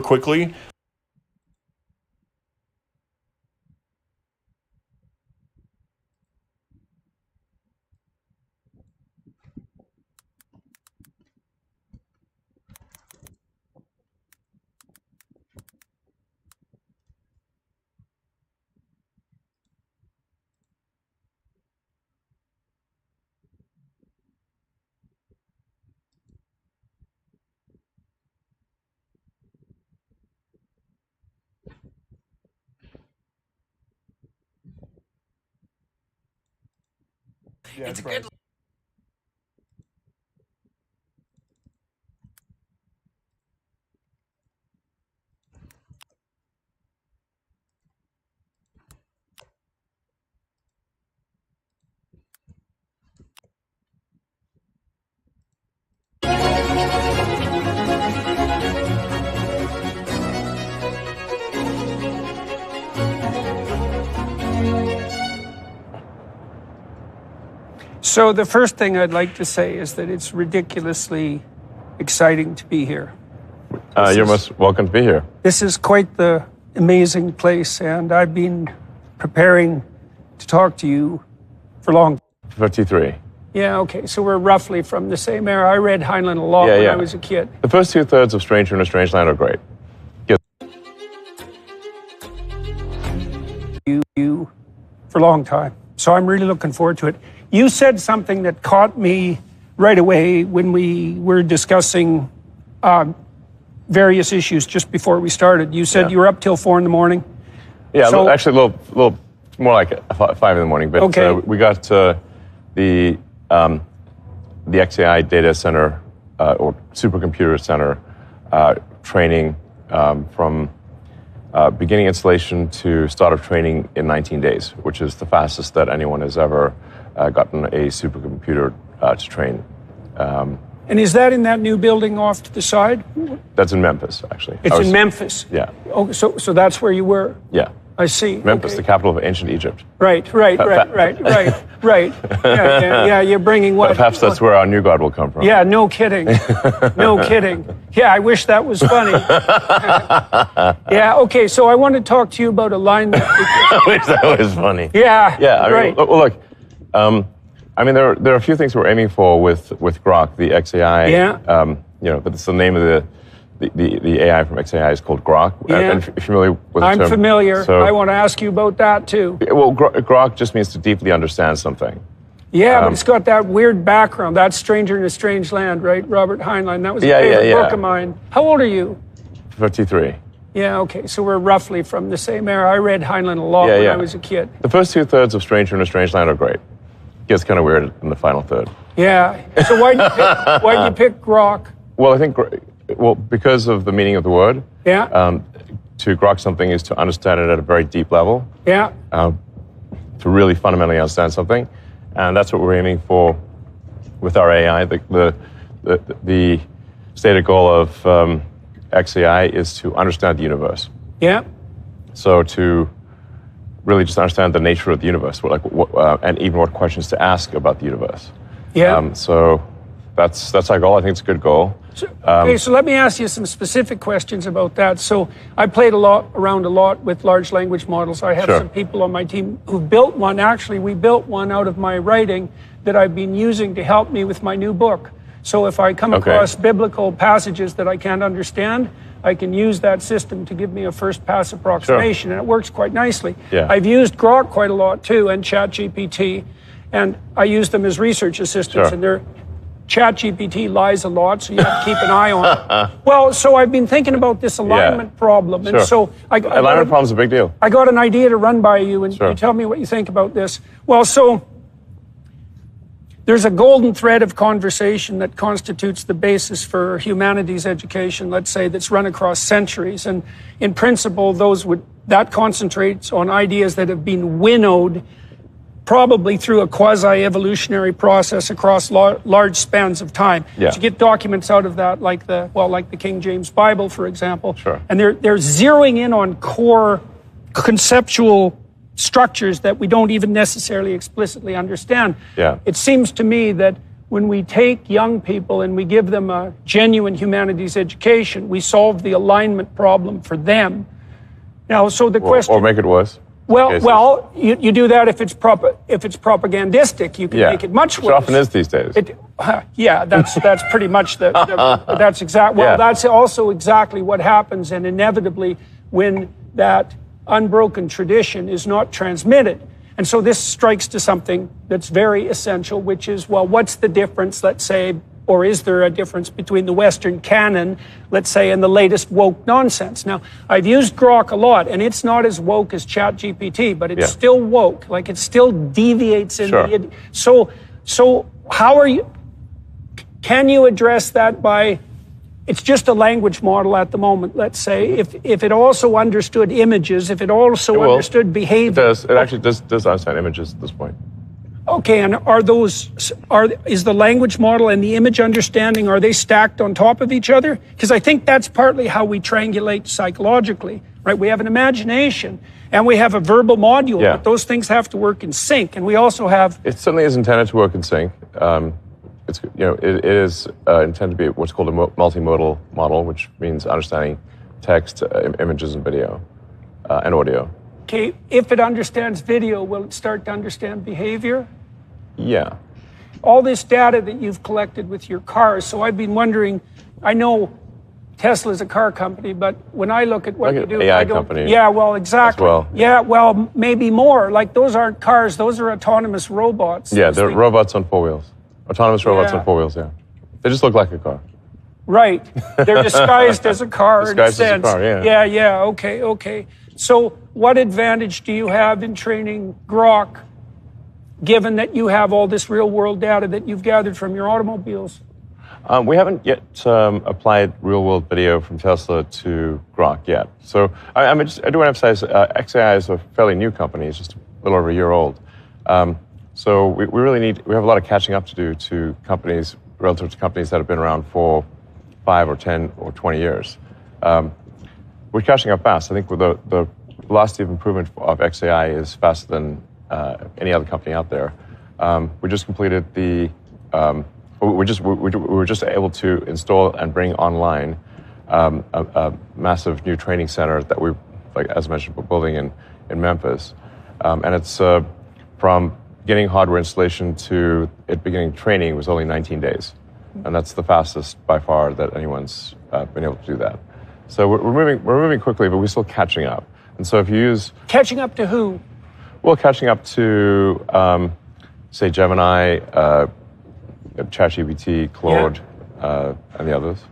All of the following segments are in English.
quickly. Yeah, it's good. So the first thing I'd like to say is that it's ridiculously exciting to be here. You're most welcome to be here. This is quite the amazing place, and I've been preparing to talk to you for long. 53. Yeah, okay, so we're roughly from the same era. I read Heinlein a lot when I was a kid. The first 2/3 of Stranger in a Strange Land are great. You for a long time, so I'm really looking forward to it. You said something that caught me right away when we were discussing various issues just before we started. You said you were up till 4 a.m. Yeah, so, actually a little more like 5 a.m. But we got the XAI data center or supercomputer center training from beginning installation to start of training in 19 days, which is the fastest that anyone has ever gotten a supercomputer to train. And is that in that new building off to the side? That's in Memphis, actually. It's in Memphis? Yeah. Oh, so that's where you were? Yeah. I see. Memphis, the capital of ancient Egypt. Right. Yeah, you're bringing what? Perhaps that's where our new God will come from. Yeah, no kidding. No kidding. Yeah, I wish that was funny. Yeah, okay, so I want to talk to you about alignment. I wish that was funny. Yeah, yeah. I mean, well, look, I mean, there are a few things we're aiming for with Grok, the XAI. Yeah. But it's the name of the AI from XAI is called Grok. Yeah. And if you're familiar with the term. I'm familiar. So, I want to ask you about that too. Well, Grok just means to deeply understand something. Yeah, but it's got that weird background. That's Stranger in a Strange Land, right? Robert Heinlein. That was a favorite book of mine. How old are you? 53. Yeah, okay, so we're roughly from the same era. I read Heinlein a lot when I was a kid. The first 2/3 of Stranger in a Strange Land are great. It gets kind of weird in the final third. Yeah, so why'd you pick Grok? Well, I think, because of the meaning of the word. Yeah. To grok something is to understand it at a very deep level. Yeah. To really fundamentally understand something. And that's what we're aiming for with our AI. The stated goal of XAI is to understand the universe. Yeah. So to really just understand the nature of the universe, and even what questions to ask about the universe. Yeah. So that's our goal. I think it's a good goal. So let me ask you some specific questions about that. So I played around a lot with large language models. I have some people on my team who built one. Actually, we built one out of my writing that I've been using to help me with my new book. So if I come across biblical passages that I can't understand, I can use that system to give me a first pass approximation, and it works quite nicely. Yeah. I've used Grok quite a lot too, and ChatGPT, and I use them as research assistants, and they're ChatGPT lies a lot, so you have to keep an eye on it. Well, so I've been thinking about this alignment problem, and so alignment problem's a big deal. I got an idea to run by you, and you tell me what you think about this. Well, so there's a golden thread of conversation that constitutes the basis for humanities education, let's say, that's run across centuries, and in principle, that concentrates on ideas that have been winnowed probably through a quasi-evolutionary process across large spans of time. Yeah. So you get documents out of that, like the King James Bible, for example. Sure. And they're zeroing in on core conceptual structures that we don't even necessarily explicitly understand. Yeah. It seems to me that when we take young people and we give them a genuine humanities education, we solve the alignment problem for them. Now, so the question... Or make it worse. Well, you do that if it's propagandistic. You can make it much worse. Which often is these days. That's pretty much that's exactly. Well, that's also exactly what happens, and inevitably when that unbroken tradition is not transmitted. And so this strikes to something that's very essential, which is, well, what's the difference, let's say, or is there a difference between the Western canon, let's say, and the latest woke nonsense? Now, I've used Grok a lot, and it's not as woke as ChatGPT, but it's still woke. Like, it still deviates in the... So how are you... Can you address that by... It's just a language model at the moment, let's say. If it also understood images, if it also understood behavior... It actually does understand images at this point. Okay, and is the language model and the image understanding, are they stacked on top of each other? Because I think that's partly how we triangulate psychologically, right? We have an imagination and we have a verbal module, but those things have to work in sync. And we also have... It certainly is intended to work in sync. It is intended to be what's called a multimodal model, which means understanding text, images, and video, and audio. Okay, if it understands video, will it start to understand behavior? Yeah. All this data that you've collected with your cars, so I've been wondering, I know Tesla's a car company, but when I look at what you do, AI company. Yeah, well, exactly. As well. Yeah, well, maybe more. Like, those aren't cars, those are autonomous robots. Yeah, they're robots on four wheels. Autonomous robots on four wheels, They just look like a car. Right. They're disguised as a car in a sense. Disguised as a car, Yeah, okay. So what advantage do you have in training Grok, given that you have all this real-world data that you've gathered from your automobiles? We haven't yet applied real-world video from Tesla to Grok yet. So I do want to emphasize, XAI is a fairly new company. It's just a little over a year old. So we have a lot of catching up to do to companies, relative to companies that have been around for 5 or 10 or 20 years. We're catching up fast. I think with the velocity of improvement of XAI is faster than any other company out there. We just completed we were just able to install and bring online a massive new training center that we, like as mentioned, we're building in Memphis, and it's from getting hardware installation to it beginning training was only 19 days, and that's the fastest by far that anyone's been able to do that. So we're moving quickly, but we're still catching up. And so if you use... Catching up to who? Well, catching up to, say, Gemini, ChatGPT, Claude, and the others.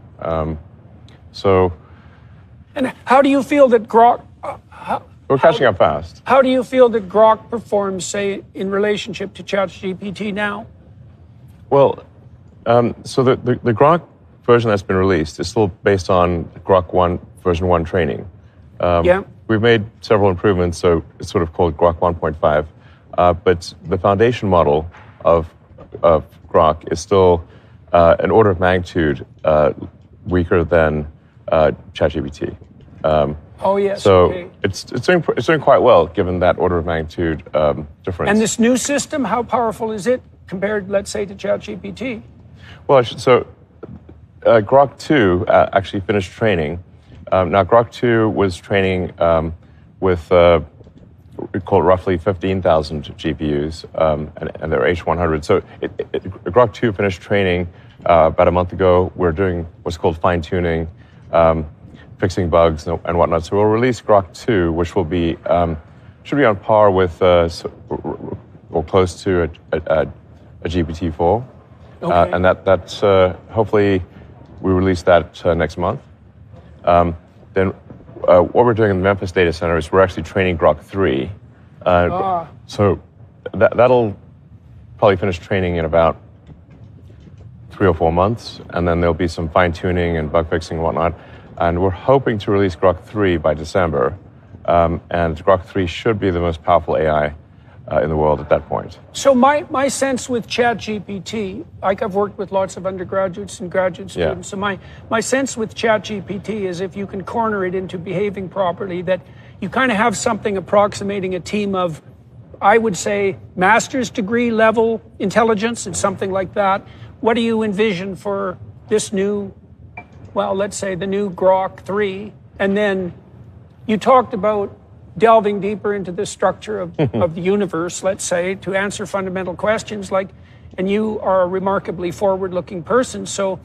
And how do you feel that Grok... We're catching up fast. How do you feel that Grok performs, say, in relationship to ChatGPT now? Well, so the Grok version that's been released is still based on Grok 1 version 1 training. We've made several improvements, so it's sort of called Grok 1.5. But the foundation model of Grok is still an order of magnitude weaker than ChatGPT. So it's doing quite well given that order of magnitude difference. And this new system, how powerful is it compared, let's say, to ChatGPT? Well, Grok 2 actually finished training. Now, Grok 2 was training with we call it roughly 15,000 GPUs, and they're H100. So Grok 2 finished training about a month ago. We're doing what's called fine-tuning, fixing bugs and whatnot. So we'll release Grok 2, which will be should be on par with or close to a GPT-4, and that's hopefully we release that next month. Then what we're doing in the Memphis data center is we're actually training Grok 3. So that'll probably finish training in about 3 or 4 months, and then there'll be some fine-tuning and bug fixing and whatnot. And we're hoping to release Grok 3 by December, and Grok 3 should be the most powerful AI in the world at that point. So my sense with ChatGPT, like I've worked with lots of undergraduates and graduate students, so my sense with ChatGPT is if you can corner it into behaving properly, that you kind of have something approximating a team of, I would say, master's degree level intelligence and something like that, what do you envision for this new, well, let's say the new Grok 3, and then you talked about delving deeper into the structure of the universe, let's say, to answer fundamental questions, like, and you are a remarkably forward-looking person, so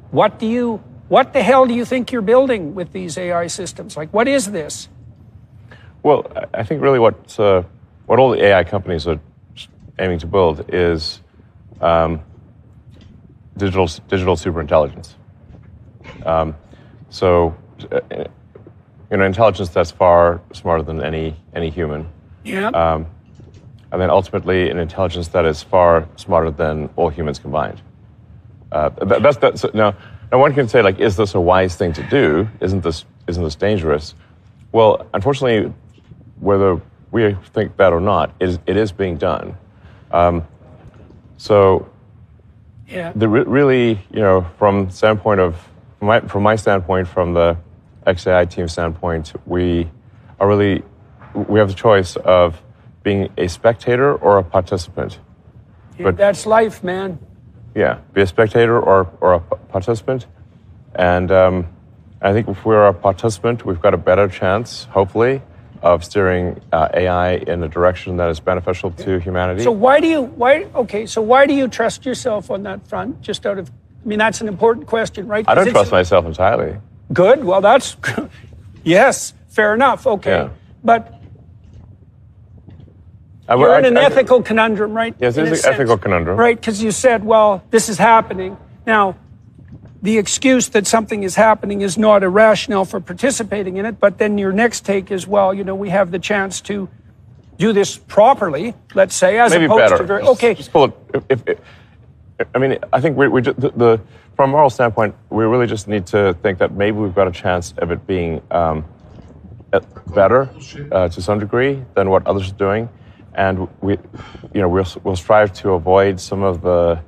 what the hell do you think you're building with these AI systems? Like, what is this? Well, I think really what all the AI companies are aiming to build is digital superintelligence. Intelligence that's far smarter than any human. Yeah. And then ultimately an intelligence that is far smarter than all humans combined. Now one can say, like, is this a wise thing to do? Isn't this dangerous? Well, unfortunately, whether we think that or not, it is being done. Yeah. Really, from my standpoint, from the XAI team standpoint, we have the choice of being a spectator or a participant. Yeah, but that's life, man. Yeah, be a spectator or a participant. And I think if we're a participant, we've got a better chance, hopefully, of steering AI in a direction that is beneficial to humanity. So why do you trust yourself on that front? Just out of, that's an important question, right? I don't trust myself entirely. Good. Well, that's, yes, fair enough. Okay. Yeah. But you're in an ethical conundrum, right? Yes, there's an ethical conundrum. Right, because you said, well, this is happening. Now, the excuse that something is happening is not a rationale for participating in it, but then your next take is, well, we have the chance to do this properly, let's say, as maybe opposed better. to... Okay. Just pull it. I think from a moral standpoint, we really just need to think that maybe we've got a chance of it being better to some degree than what others are doing. And we'll strive to avoid some of the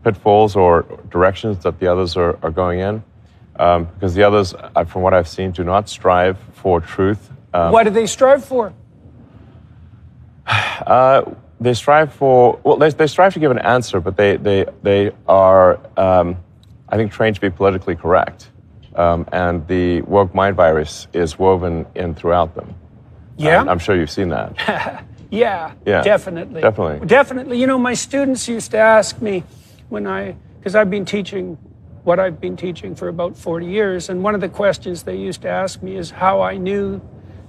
pitfalls or directions that the others are going in, because the others, from what I've seen, do not strive for truth. What do they strive for? They strive for, they strive to give an answer, but they are, I think, trained to be politically correct. And the woke mind virus is woven in throughout them. Yeah. I'm sure you've seen that. Yeah, definitely. Definitely. My students used to ask me because I've been teaching what I've been teaching for about 40 years, and one of the questions they used to ask me is how I knew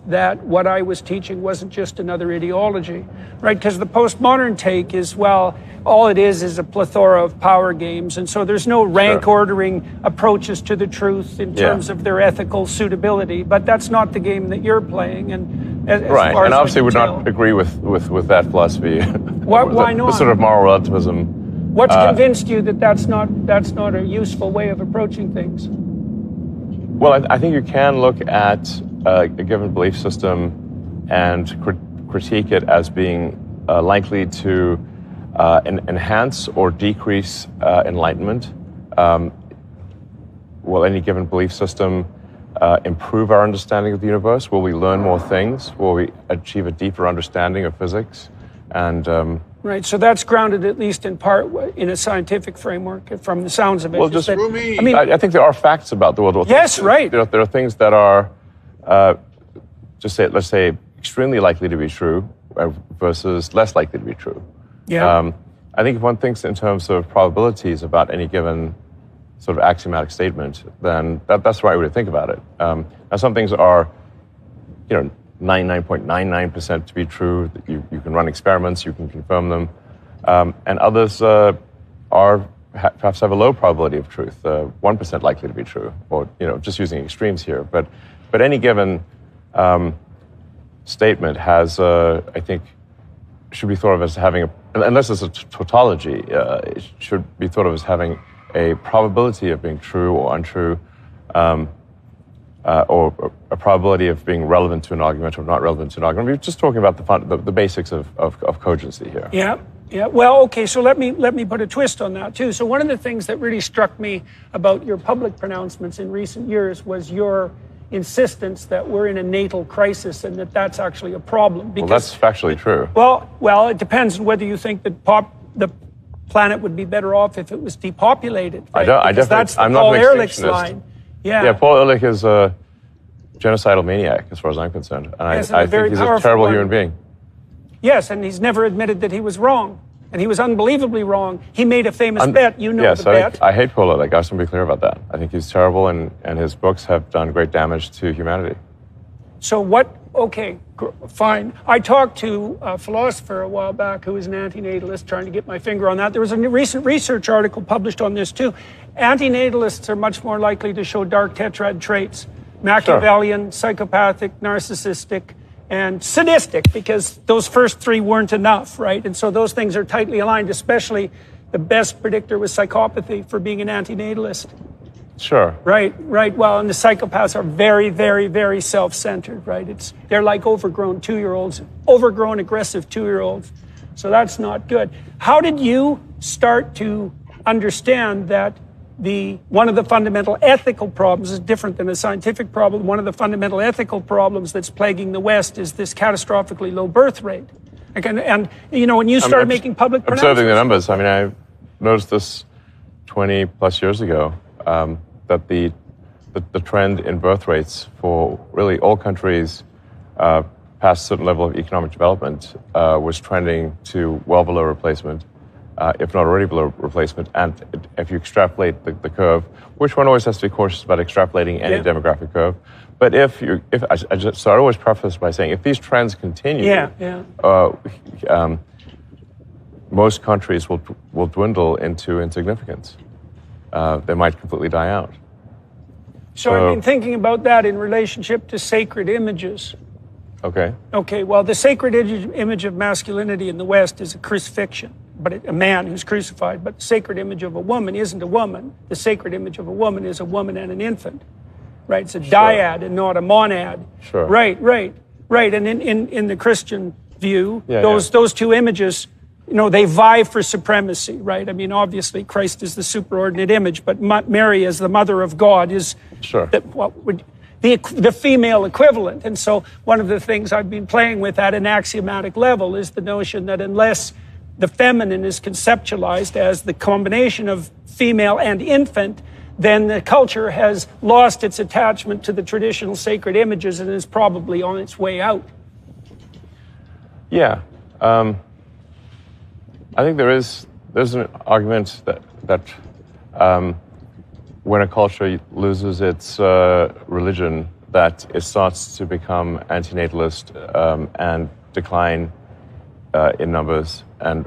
that what I was teaching wasn't just another ideology, right? Because the postmodern take is, well, all it is a plethora of power games, and so there's no rank ordering approaches to the truth in terms of their ethical suitability, but that's not the game that you're playing. And right, and obviously would not agree with that philosophy. Why not? The sort of moral relativism. What's convinced you that that's not a useful way of approaching things? Well, I think you can look at a given belief system and critique it as being likely to enhance or decrease enlightenment. Will any given belief system improve our understanding of the universe? Will we learn more things? Will we achieve a deeper understanding of physics? And right, so that's grounded at least in part in a scientific framework, from the sounds of it. Well, I think there are facts about the world. Yes, right. There are things that are, let's say, extremely likely to be true versus less likely to be true. Yeah. I think if one thinks in terms of probabilities about any given sort of axiomatic statement, then that's the right way to think about it. Now, some things are, 99.99% to be true. You can run experiments, you can confirm them, and others perhaps have a low probability of truth, 1% likely to be true, or just using extremes here. But any given statement has, I think, should be thought of as having unless it's a tautology, it should be thought of as having a probability of being true or untrue. Or a probability of being relevant to an argument or not relevant to an argument. We're just talking about the basics of cogency here. Yeah. Well, okay. So let me put a twist on that too. So one of the things that really struck me about your public pronouncements in recent years was your insistence that we're in a natal crisis and that's actually a problem. Well, that's factually true. Well, it depends on whether you think that the planet would be better off if it was depopulated. Right? That's the Paul not an Ehrlich's extinctionist. line. Yeah. Yeah, Paul Ehrlich is a genocidal maniac, as far as I'm concerned. And I think he's a terrible human being. Yes, and he's never admitted that he was wrong. And he was unbelievably wrong. He made a famous bet. The bet. I hate Paul Ehrlich. I just want to be clear about that. I think he's terrible, and his books have done great damage to humanity. So fine. I talked to a philosopher a while back who was an antinatalist, trying to get my finger on that. There was a recent research article published on this too. Antinatalists are much more likely to show dark tetrad traits. Machiavellian, psychopathic, narcissistic, and sadistic, because those first three weren't enough, right? And so those things are tightly aligned, especially the best predictor was psychopathy for being an antinatalist. Sure. Right. Well, and the psychopaths are very, very, very self-centered, right? They're like overgrown 2-year-olds, overgrown, aggressive 2-year-olds. So that's not good. How did you start to understand that one of the fundamental ethical problems is different than a scientific problem? One of the fundamental ethical problems that's plaguing the West is this catastrophically low birth rate. And when you started making public pronouncements... Observing the numbers, I mean, I noticed this 20 plus years ago, that the trend in birth rates for really all countries past a certain level of economic development was trending to well below replacement, if not already below replacement. And if you extrapolate the curve, which one always has to be cautious about extrapolating any demographic curve, but so I always preface by saying, if these trends continue, most countries will dwindle into insignificance. They might completely die out. So I've been thinking about that in relationship to sacred images. Okay. Okay, well, the sacred image of masculinity in the West is a crucifixion, but a man who's crucified. But the sacred image of a woman isn't a woman. The sacred image of a woman is a woman and an infant, right? It's a dyad and not a monad. Sure. Right. And in the Christian view, those two images, they vie for supremacy, right? I mean, obviously, Christ is the superordinate image, but Mary, as the mother of God, is the female equivalent. And so one of the things I've been playing with at an axiomatic level is the notion that unless the feminine is conceptualized as the combination of female and infant, then the culture has lost its attachment to the traditional sacred images and is probably on its way out. Yeah. I think there's an argument that when a culture loses its religion, that it starts to become antinatalist and decline in numbers and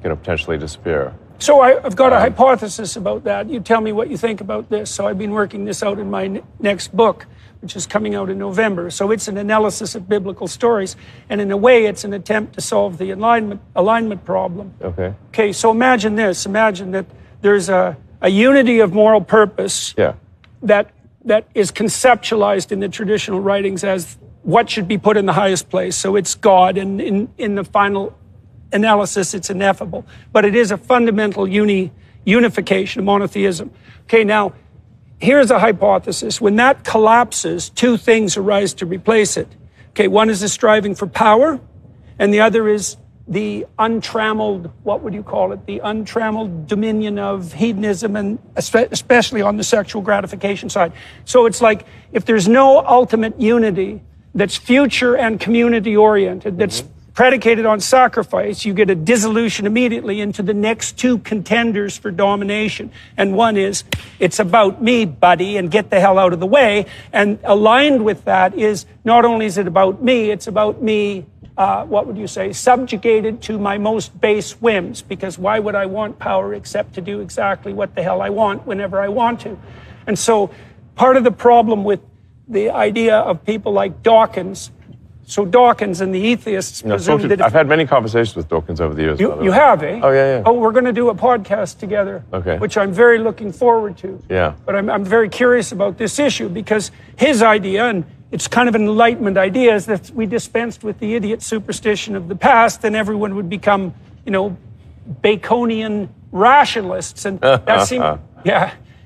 potentially disappear. So I've got a hypothesis about that. You tell me what you think about this. So I've been working this out in my next book, which is coming out in November. So it's an analysis of biblical stories. And in a way, it's an attempt to solve the alignment problem. Okay, so imagine this. Imagine that there's a unity of moral purpose that is conceptualized in the traditional writings as what should be put in the highest place. So it's God, and in the final analysis, it's ineffable. But it is a fundamental unification, monotheism. Okay, now, here's a hypothesis. When that collapses, two things arise to replace it. Okay, one is the striving for power, and the other is the untrammeled, what would you call it? The untrammeled dominion of hedonism, and especially on the sexual gratification side. So it's like, if there's no ultimate unity that's future and community oriented, that's predicated on sacrifice, you get a dissolution immediately into the next two contenders for domination. And one is, it's about me, buddy, and get the hell out of the way. And aligned with that is, not only is it about me, it's about me, what would you say, subjugated to my most base whims. Because why would I want power except to do exactly what the hell I want whenever I want to? And so part of the problem with the idea of people like Dawkins, so Dawkins and the atheists presume that... I've had many conversations with Dawkins over the years. You have, eh? Oh, yeah. Oh, we're going to do a podcast together, which I'm very looking forward to. Yeah. But I'm very curious about this issue, because his idea, and it's kind of an Enlightenment idea, is that we dispensed with the idiot superstition of the past, then everyone would become, Baconian rationalists. And that seemed...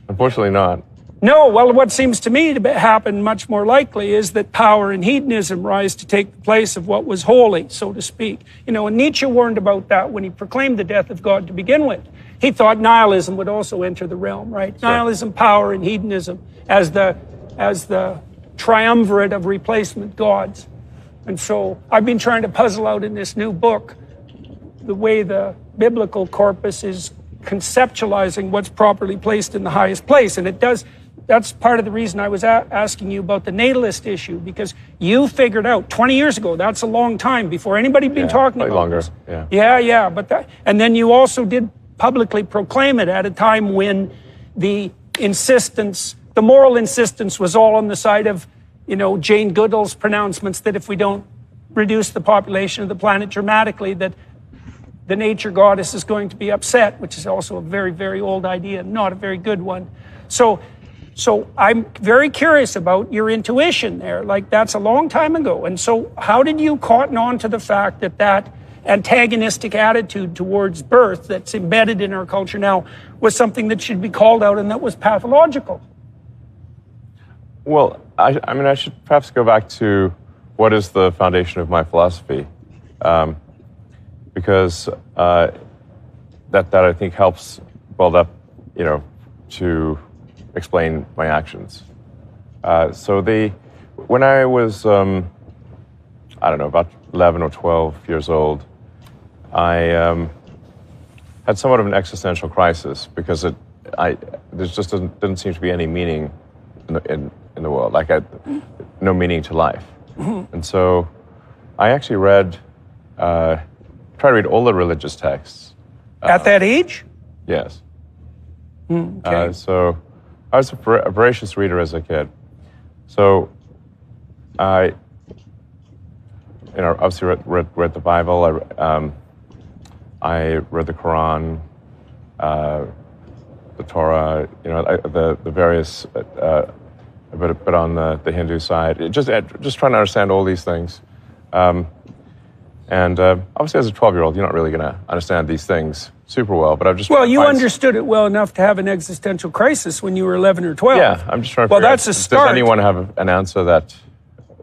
Unfortunately not. No, well, what seems to me to happen much more likely is that power and hedonism rise to take the place of what was holy, so to speak. You know, and Nietzsche warned about that when he proclaimed the death of God to begin with. He thought nihilism would also enter the realm, right? Sure. Nihilism, power, and hedonism as the triumvirate of replacement gods. And so I've been trying to puzzle out in this new book the way the biblical corpus is conceptualizing what's properly placed in the highest place. And it does. That's part of the reason I was asking you about the natalist issue, because you figured out 20 years ago, that's a long time before anybody had been talking about longer. this. Yeah. But and then you also did publicly proclaim it at a time when the moral insistence was all on the side of, you know, Jane Goodall's pronouncements that if we don't reduce the population of the planet dramatically, that the nature goddess is going to be upset, which is also a very, very old idea, not a very good one. So I'm very curious about your intuition there. Like, that's a long time ago. And so how did you cotton on to the fact that that antagonistic attitude towards birth that's embedded in our culture now was something that should be called out and that was pathological? Well, I mean, I should perhaps go back to what is the foundation of my philosophy, because that I think helps build up, you know, to explain my actions. When I was, I don't know, about 11 or 12 years old, I had somewhat of an existential crisis because there just didn't seem to be any meaning in the world, like no meaning to life. Mm-hmm. And so I actually tried to read all the religious texts. At that age? Yes. Okay. So I was a voracious reader as a kid. So I, you know, obviously read the Bible. I read the Quran, the Torah, you know, the various, a bit on the Hindu side. Just trying to understand all these things. And obviously, as a 12-year-old, you're not really going to understand these things super well. But I've just you understood it well enough to have an existential crisis when you were 11 or 12. Yeah, I'm just trying to figure that's out, a start. Does anyone have an answer that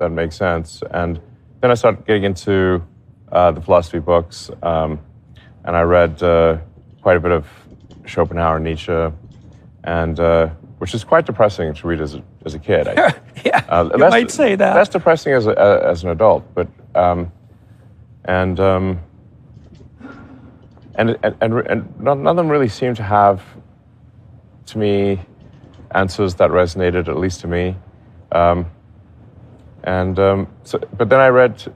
makes sense? And then I started getting into the philosophy books, and I read quite a bit of Schopenhauer and Nietzsche, and which is quite depressing to read as a kid. Yeah, you might say that. That's depressing as an adult, but and none of them really seemed to have, to me, answers that resonated, at least to me. But then I read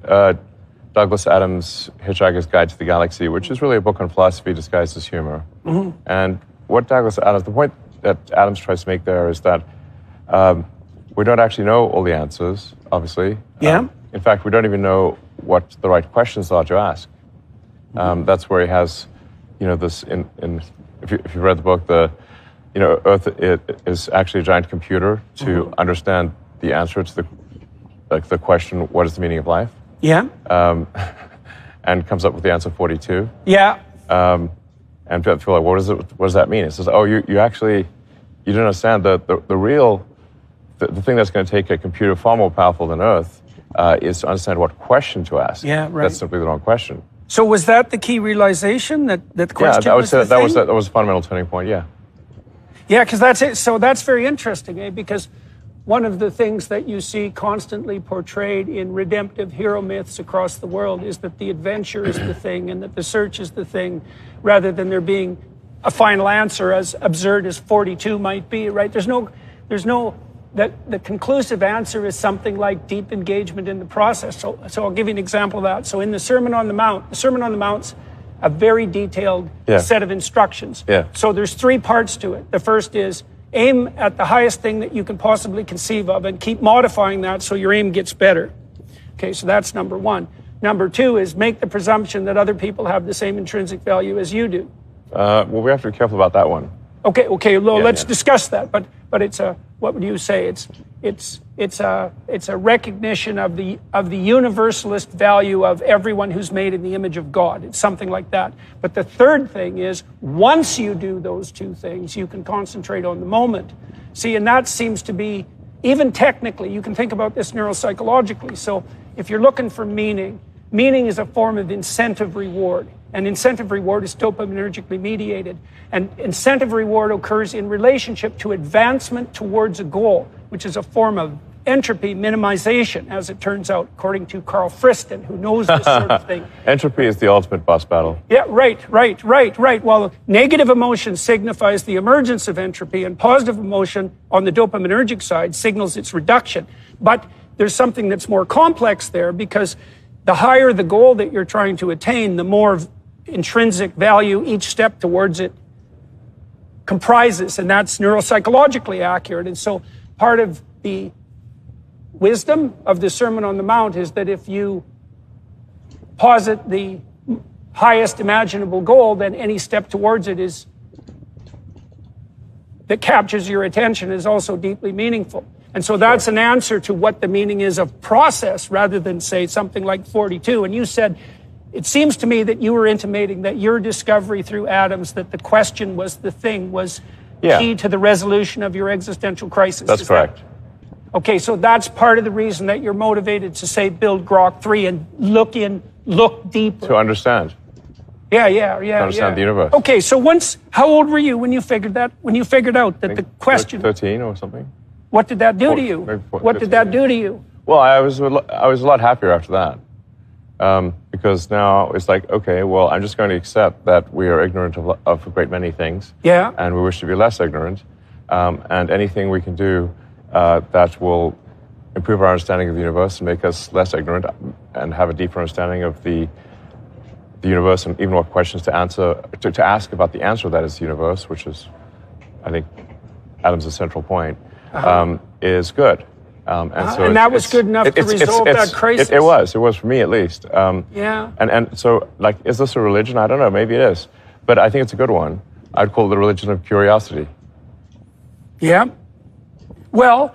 Douglas Adams' Hitchhiker's Guide to the Galaxy, which is really a book on philosophy disguised as humor. Mm-hmm. And the point that Adams tries to make there is that we don't actually know all the answers, obviously. Yeah. In fact, we don't even know what the right questions are to ask. That's where he has, you know, this. If you've read the book, Earth is actually a giant computer to understand the answer to the question, what is the meaning of life? Yeah. And comes up with the answer 42. Yeah. And people are like, what does that mean? It says, oh, you didn't understand the thing that's going to take a computer far more powerful than Earth is to understand what question to ask. Yeah, right. That's simply the wrong question. So was that the key realization that the question? Yeah, I would say that was a fundamental turning point. Yeah. Yeah, because that's it. So that's very interesting, because one of the things that you see constantly portrayed in redemptive hero myths across the world is that the adventure is the thing and that the search is the thing, rather than there being a final answer, as absurd as 42 might be, right? There's no that the conclusive answer is something like deep engagement in the process. So I'll give you an example of that. So in the Sermon on the Mount's a very detailed set of instructions. Yeah. So there's 3 parts to it. The first is aim at the highest thing that you can possibly conceive of and keep modifying that so your aim gets better. Okay, so that's number 1. Number 2 is make the presumption that other people have the same intrinsic value as you do. Well, we have to be careful about that one. Okay, well, let's discuss that. But it's what would you say? It's a recognition of the universalist value of everyone who's made in the image of God. It's something like that. But the third thing is, once you do those two things, you can concentrate on the moment. See, and that seems to be, even technically, you can think about this neuropsychologically. So if you're looking for meaning, meaning is a form of incentive reward. And incentive reward is dopaminergically mediated. And incentive reward occurs in relationship to advancement towards a goal, which is a form of entropy minimization, as it turns out, according to Carl Friston, who knows this sort of thing. Entropy is the ultimate boss battle. Yeah, right. Well, negative emotion signifies the emergence of entropy, and positive emotion on the dopaminergic side signals its reduction. But there's something that's more complex there, because the higher the goal that you're trying to attain, the more intrinsic value each step towards it comprises, and that's neuropsychologically accurate. And so part of the wisdom of the Sermon on the Mount is that if you posit the highest imaginable goal, then any step towards it that captures your attention is also deeply meaningful. And so that's an answer to what the meaning is of process, rather than, say, something like 42. And you said, it seems to me that you were intimating that your discovery through atoms, that the question was the thing, was key to the resolution of your existential crisis. That's correct. Okay, so that's part of the reason that you're motivated to, say, build Grok 3 and look deeper. To understand. Yeah. To understand the universe. Okay, so how old were you when you figured out that the question... 13 or something. What did that do to you? What did that do to you? Well, I was a lot happier after that. Because now it's like, okay, well, I'm just going to accept that we are ignorant of a great many things. Yeah. And we wish to be less ignorant. And anything we can do that will improve our understanding of the universe and make us less ignorant and have a deeper understanding of the universe, and even what questions to ask about the answer that is the universe, which is, I think, Adam's central point, is good. And that was good enough to resolve that crisis. It was for me at least. Yeah. And so, like, is this a religion? I don't know, maybe it is. But I think it's a good one. I'd call it the religion of curiosity. Yeah. Well,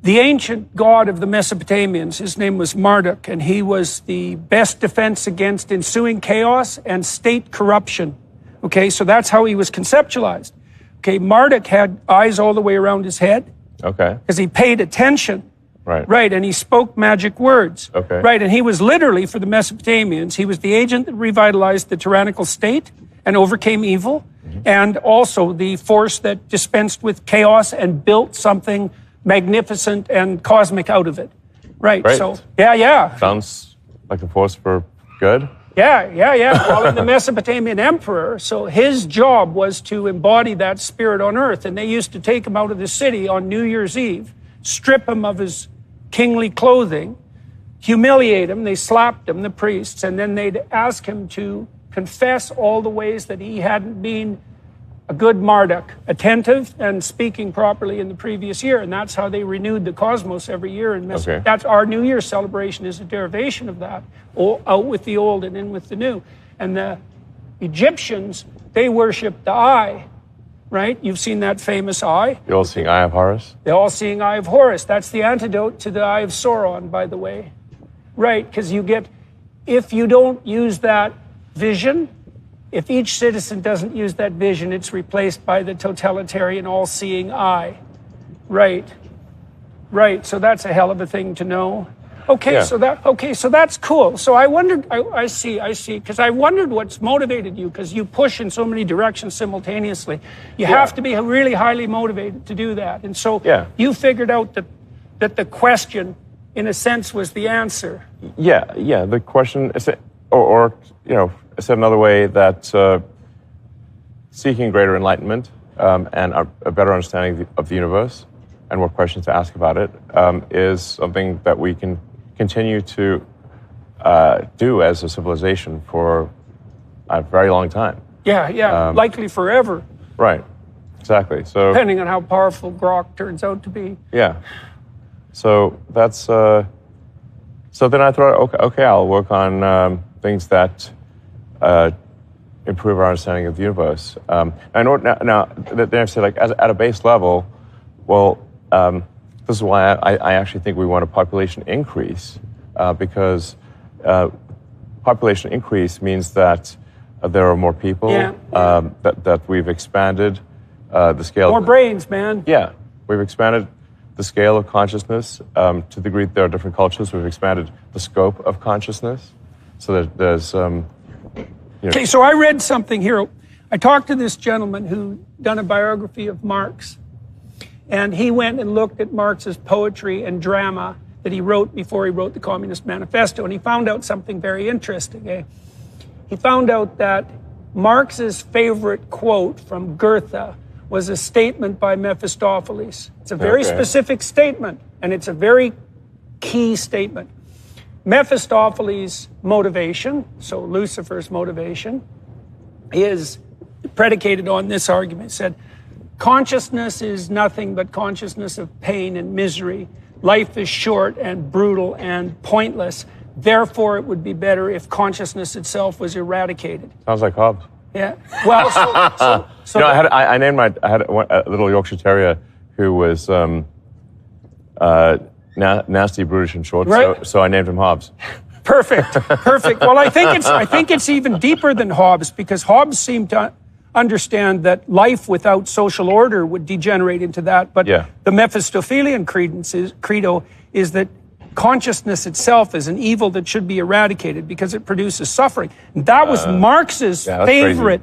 the ancient god of the Mesopotamians, his name was Marduk, and he was the best defense against ensuing chaos and state corruption. Okay, so that's how he was conceptualized. Okay, Marduk had eyes all the way around his head. Okay. Because he paid attention. Right. Right, and he spoke magic words. Okay. Right, and he was literally, for the Mesopotamians, he was the agent that revitalized the tyrannical state and overcame evil, and also the force that dispensed with chaos and built something magnificent and cosmic out of it. Right, so, yeah. Sounds like a force for good. Yeah. Well, in the Mesopotamian emperor, so his job was to embody that spirit on earth, and they used to take him out of the city on New Year's Eve, strip him of his kingly clothing, humiliate him, they slapped him, the priests, and then they'd ask him to confess all the ways that he hadn't been a good Marduk, attentive and speaking properly in the previous year, and that's how they renewed the cosmos every year. And that's our New Year celebration is a derivation of that, out with the old and in with the new. And the Egyptians, they worshipped the eye, right? You've seen that famous eye. The all-seeing eye of Horus? The all-seeing eye of Horus. That's the antidote to the eye of Sauron, by the way. Right, because if you don't use that vision, if each citizen doesn't use that vision, it's replaced by the totalitarian all-seeing eye. Right. So that's a hell of a thing to know. Okay, so that's cool. So I wondered, I see, because I wondered what's motivated you, because you push in so many directions simultaneously. You have to be really highly motivated to do that. And so you figured out that the question, in a sense, was the answer. Yeah. The question is, or said another way, that seeking greater enlightenment and a better understanding of the universe and what questions to ask about it is something that we can continue to do as a civilization for a very long time. Yeah, likely forever. Right, exactly. So depending on how powerful Grok turns out to be. Yeah. So that's. So then I thought, okay, I'll work on things that improve our understanding of the universe. I know now that they say, like, at a base level, Well, this is why I actually think we want a population increase, because population increase means that there are more people, that we've expanded the scale. More brains, man. Yeah, we've expanded the scale of consciousness to the degree that there are different cultures. We've expanded the scope of consciousness, so that there's. Okay, so I read something here. I talked to this gentleman who done a biography of Marx, and he went and looked at Marx's poetry and drama that he wrote before he wrote the Communist Manifesto, and he found out something very interesting. He found out that Marx's favorite quote from Goethe was a statement by Mephistopheles. It's a very specific statement, and it's a very key statement. Mephistopheles' motivation, so Lucifer's motivation, is predicated on this argument. It said, consciousness is nothing but consciousness of pain and misery. Life is short and brutal and pointless. Therefore, it would be better if consciousness itself was eradicated. Sounds like Hobbes. Yeah. Well, so you know, I had a little Yorkshire Terrier who was nasty, brutish, and short. Right. So I named him Hobbes. Perfect. Well, I think it's even deeper than Hobbes, because Hobbes seemed to understand that life without social order would degenerate into that. But the Mephistophelian credo is that consciousness itself is an evil that should be eradicated because it produces suffering. And that was Marx's favorite.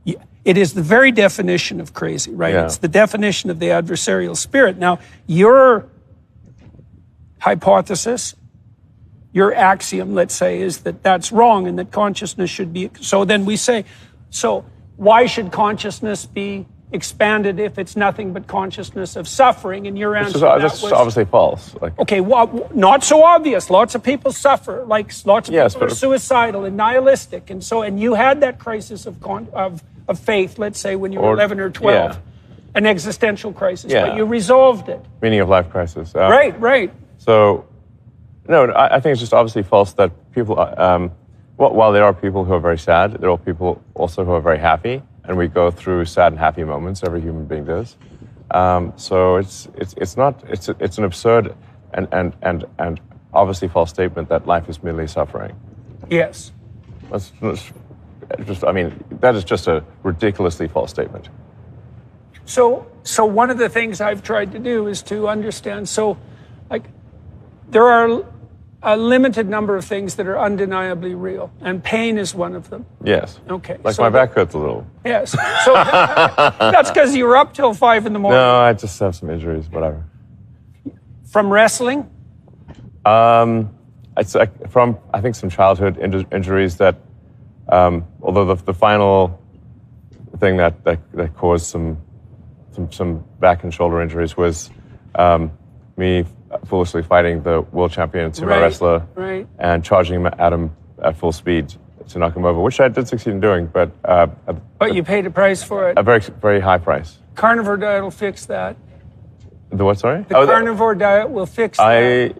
Crazy. It is the very definition of crazy, right? Yeah. It's the definition of the adversarial spirit. Now, your hypothesis, your axiom, let's say, is that that's wrong and that consciousness should be. So then we say, so why should consciousness be expanded if it's nothing but consciousness of suffering? And your answer that's obviously false. Okay, well, not so obvious. Lots of people suffer. Like lots of people are suicidal and nihilistic, and you had that crisis of faith. Let's say when you were 11 or 12, an existential crisis, but you resolved it. Meaning of life crisis. Right. So, no, I think it's just obviously false that people. While there are people who are very sad, there are people also who are very happy. And we go through sad and happy moments. Every human being does. So it's an absurd and obviously false statement that life is merely suffering. Yes. That is just a ridiculously false statement. So one of the things I've tried to do is to understand. So, like, there are a limited number of things that are undeniably real, and pain is one of them. Yes. Okay. Like, so my back hurts a little. Yes. So that's because you were up till 5 in the morning. No, I just have some injuries, whatever. From wrestling? It's from, I think, some childhood injuries that, although the final thing that caused some back and shoulder injuries was me foolishly fighting the world champion sumo wrestler and charging him at him at full speed to knock him over, which I did succeed in doing, but you paid a price for it. A very, very high price. Carnivore diet will fix that. The what? Sorry. The carnivore diet will fix that.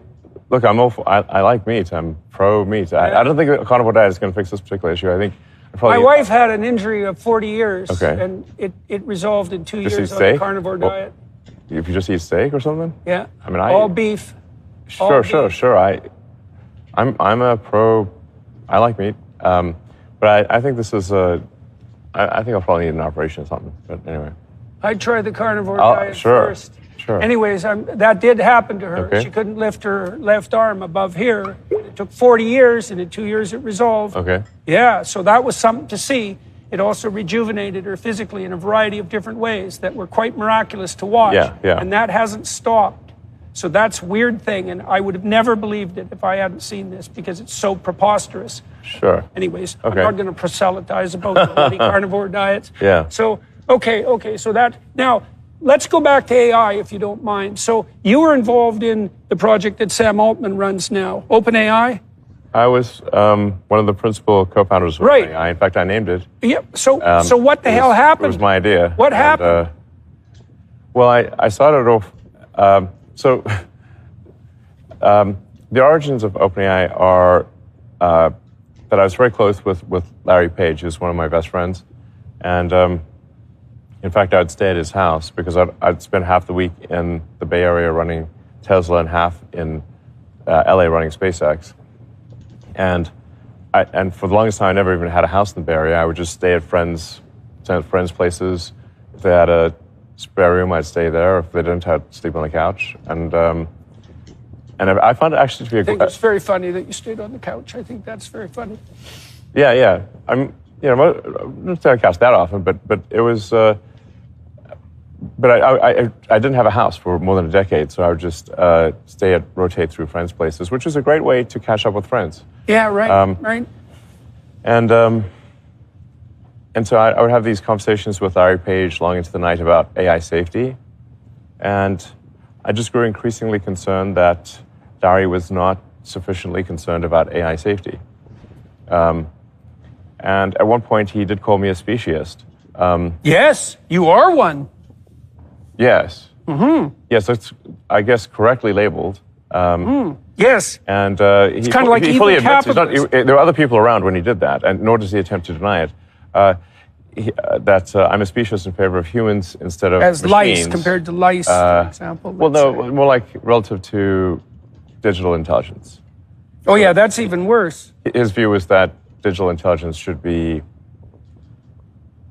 Look, I like meat. I'm pro meat. I don't think a carnivore diet is going to fix this particular issue. I think my wife had an injury of 40 years, and it resolved in 2 years on a carnivore diet. If you just eat steak or something? Yeah. All beef. Sure. I'm a pro. I like meat, but I think this is I think I'll probably need an operation or something. But anyway. I'd try the carnivore diet first. Sure. Anyways, that did happen to her. Okay. She couldn't lift her left arm above here. It took 40 years, and in 2 years it resolved. Okay. Yeah, so that was something to see. It also rejuvenated her physically in a variety of different ways that were quite miraculous to watch. Yeah. And that hasn't stopped. So that's a weird thing, and I would have never believed it if I hadn't seen this because it's so preposterous. Sure. Anyways, okay. I'm not going to proselytize about the carnivore diets. Yeah. So, okay, so that, now, let's go back to AI if you don't mind. So you were involved in the project that Sam Altman runs now, OpenAI? I was one of the principal co-founders of OpenAI. In fact, I named it. Yeah. So what the hell happened? It was my idea. What happened? Well, I started off. The origins of OpenAI are that I was very close with Larry Page, who's one of my best friends, and In fact, I'd stay at his house because I'd spend half the week in the Bay Area running Tesla and half in LA running SpaceX. And for the longest time, I never even had a house in the Bay Area. I would just stay at friends' places. If they had a spare room, I'd stay there. If they didn't, I'd sleep on the couch. And I found it actually to be I think it's very funny that you stayed on the couch. I think that's very funny. Yeah. I don't stay on the couch that often, but it was. But I didn't have a house for more than a decade, so I would just rotate through friends' places, which is a great way to catch up with friends. Yeah, right, right. And so I would have these conversations with Larry Page long into the night about AI safety, and I just grew increasingly concerned that Larry was not sufficiently concerned about AI safety. And at one point, he did call me a speciesist. Yes, you are one. Yes. Mm-hmm. Yes, that's, I guess, correctly labeled. Yes. And it's kind of like he fully admits there were other people around when he did that, and nor does he attempt to deny it. That I'm a speciesist in favor of humans instead of as machines. Lice compared to lice, for example. Well, no, more like relative to digital intelligence. Oh, yeah, that's even worse. His view is that digital intelligence should be,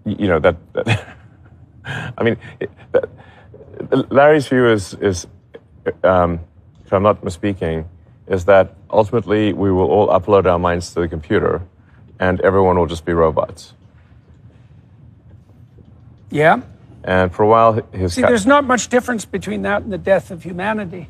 that I mean, Larry's view is, if I'm not misspeaking, is that ultimately we will all upload our minds to the computer and everyone will just be robots. Yeah. And for a while, there's not much difference between that and the death of humanity.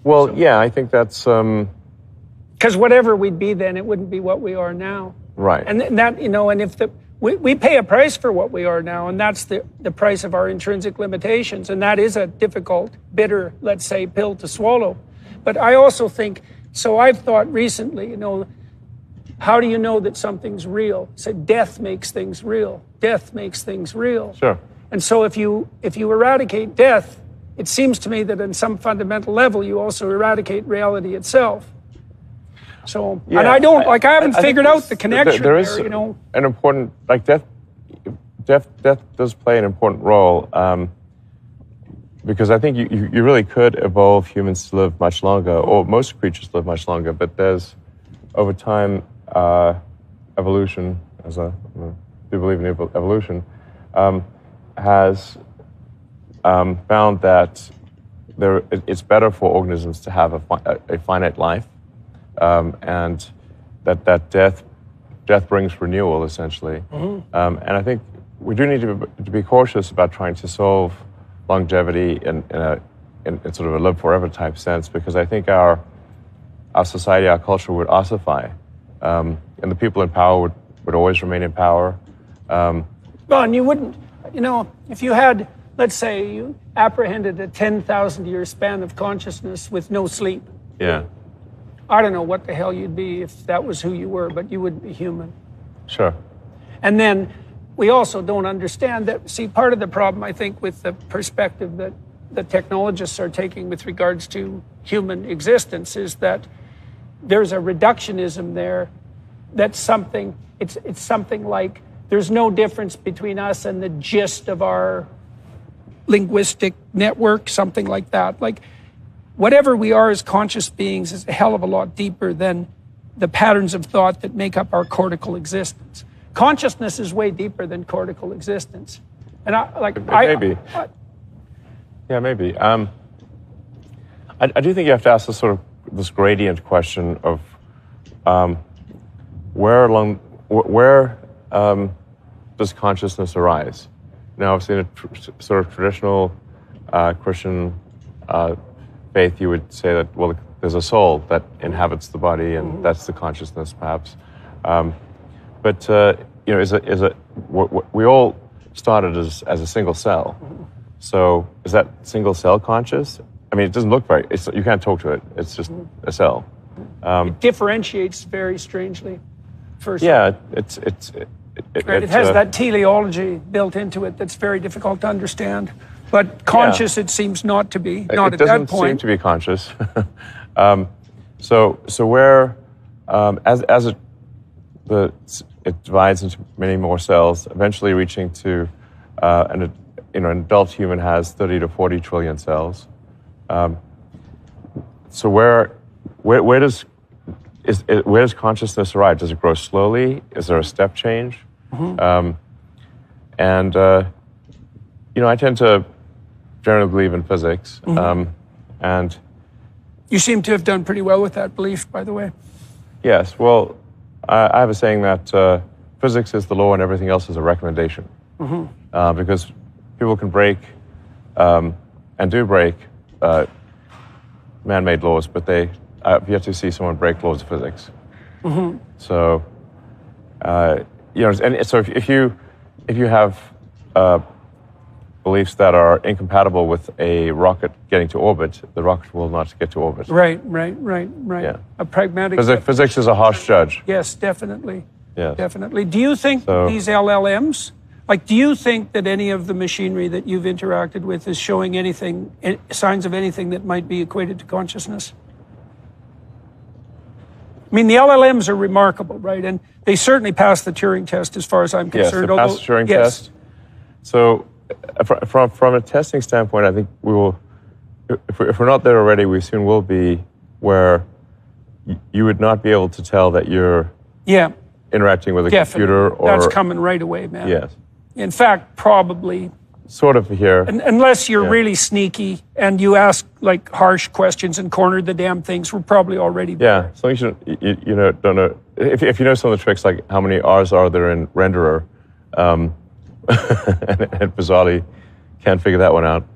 Well, yeah, I think that's... Because whatever we'd be then, it wouldn't be what we are now. Right. And that, and if we pay a price for what we are now, and that's the price of our intrinsic limitations, and that is a difficult, bitter, let's say, pill to swallow. But I also think, so I've thought recently, how do you know that something's real? So death makes things real. Death makes things real. Sure. And so if you eradicate death, it seems to me that on some fundamental level, you also eradicate reality itself. So, yeah, and I haven't figured out the connection there is an important, death does play an important role, because I think you really could evolve humans to live much longer, or most creatures live much longer, but there's, over time, evolution, I do believe in evolution, has found that it's better for organisms to have a finite life, and that death brings renewal, essentially. Mm-hmm. And I think we do need to be cautious about trying to solve longevity in sort of a live forever type sense, because I think our society, our culture would ossify, and the people in power would always remain in power. Well, and you wouldn't, if you had, let's say, you apprehended a 10,000-year span of consciousness with no sleep. Yeah. I don't know what the hell you'd be if that was who you were, but you wouldn't be human. Sure. And then we also don't understand that. See, part of the problem, I think, with the perspective that the technologists are taking with regards to human existence is that there's a reductionism there. That's something, it's something like there's no difference between us and the gist of our linguistic network, something like that. Like, whatever we are as conscious beings is a hell of a lot deeper than the patterns of thought that make up our cortical existence. Consciousness is way deeper than cortical existence. And maybe. Yeah, maybe. I do think you have to ask this gradient question of where does consciousness arise? Now, obviously, in a sort of traditional Christian faith, you would say that, well, there's a soul that inhabits the body, and that's the consciousness, perhaps. But we all started as a single cell. So is that single cell conscious? I mean, it doesn't look you can't talk to it. It's just a cell. It differentiates very strangely. Yeah, it has that teleology built into it that's very difficult to understand. But conscious, it seems not to be. Not at that point. It doesn't seem to be conscious. So where, as it divides into many more cells, eventually reaching to and an adult human has 30 to 40 trillion cells. So where does consciousness arrive? Does it grow slowly? Is there a step change? I tend to generally believe in physics, and you seem to have done pretty well with that belief, by the way. Yes. Well, I have a saying that physics is the law and everything else is a recommendation, because people can break and do break man-made laws, but I've yet to see someone break laws of physics. So, and so if you have beliefs that are incompatible with a rocket getting to orbit, the rocket will not get to orbit. Right. Yeah. A pragmatic... Physics is a harsh judge. Yes, definitely. Yes. Definitely. Do you think these LLMs, do you think that any of the machinery that you've interacted with is showing signs of anything that might be equated to consciousness? I mean, the LLMs are remarkable, right? And they certainly passed the Turing test as far as I'm concerned. Yes, they passed the Turing test. So from a testing standpoint, I think we will, if we're not there already, we soon will be, where you would not be able to tell that you're interacting with a computer. Or that's coming right away, man. Yes. In fact, probably. Sort of here. Unless you're really sneaky and you ask harsh questions and corner the damn things, we're probably already there. Yeah, so you don't know. If you know some of the tricks, like how many R's are there in renderer, and bizarrely can't figure that one out.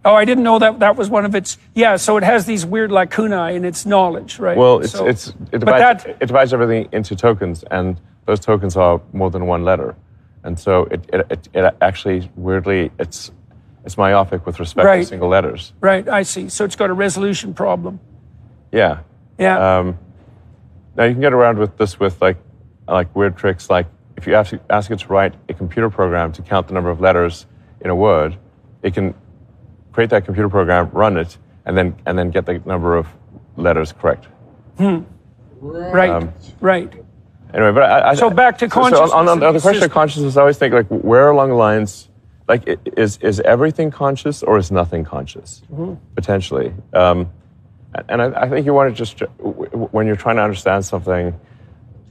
Oh, I didn't know that was one of its... Yeah, so it has these weird lacunae in its knowledge, right? Well, it divides everything into tokens, and those tokens are more than one letter. And so it actually, weirdly, it's myopic with respect to single letters. Right, I see. So it's got a resolution problem. Yeah. Now you can get around with this with like weird tricks, like if you ask it to write a computer program to count the number of letters in a word, it can create that computer program, run it, and then get the number of letters correct. Right. Anyway, but so back to consciousness. So on the question of consciousness, I always think where along the lines, is everything conscious or is nothing conscious? Potentially. And I think you want to just, when you're trying to understand something,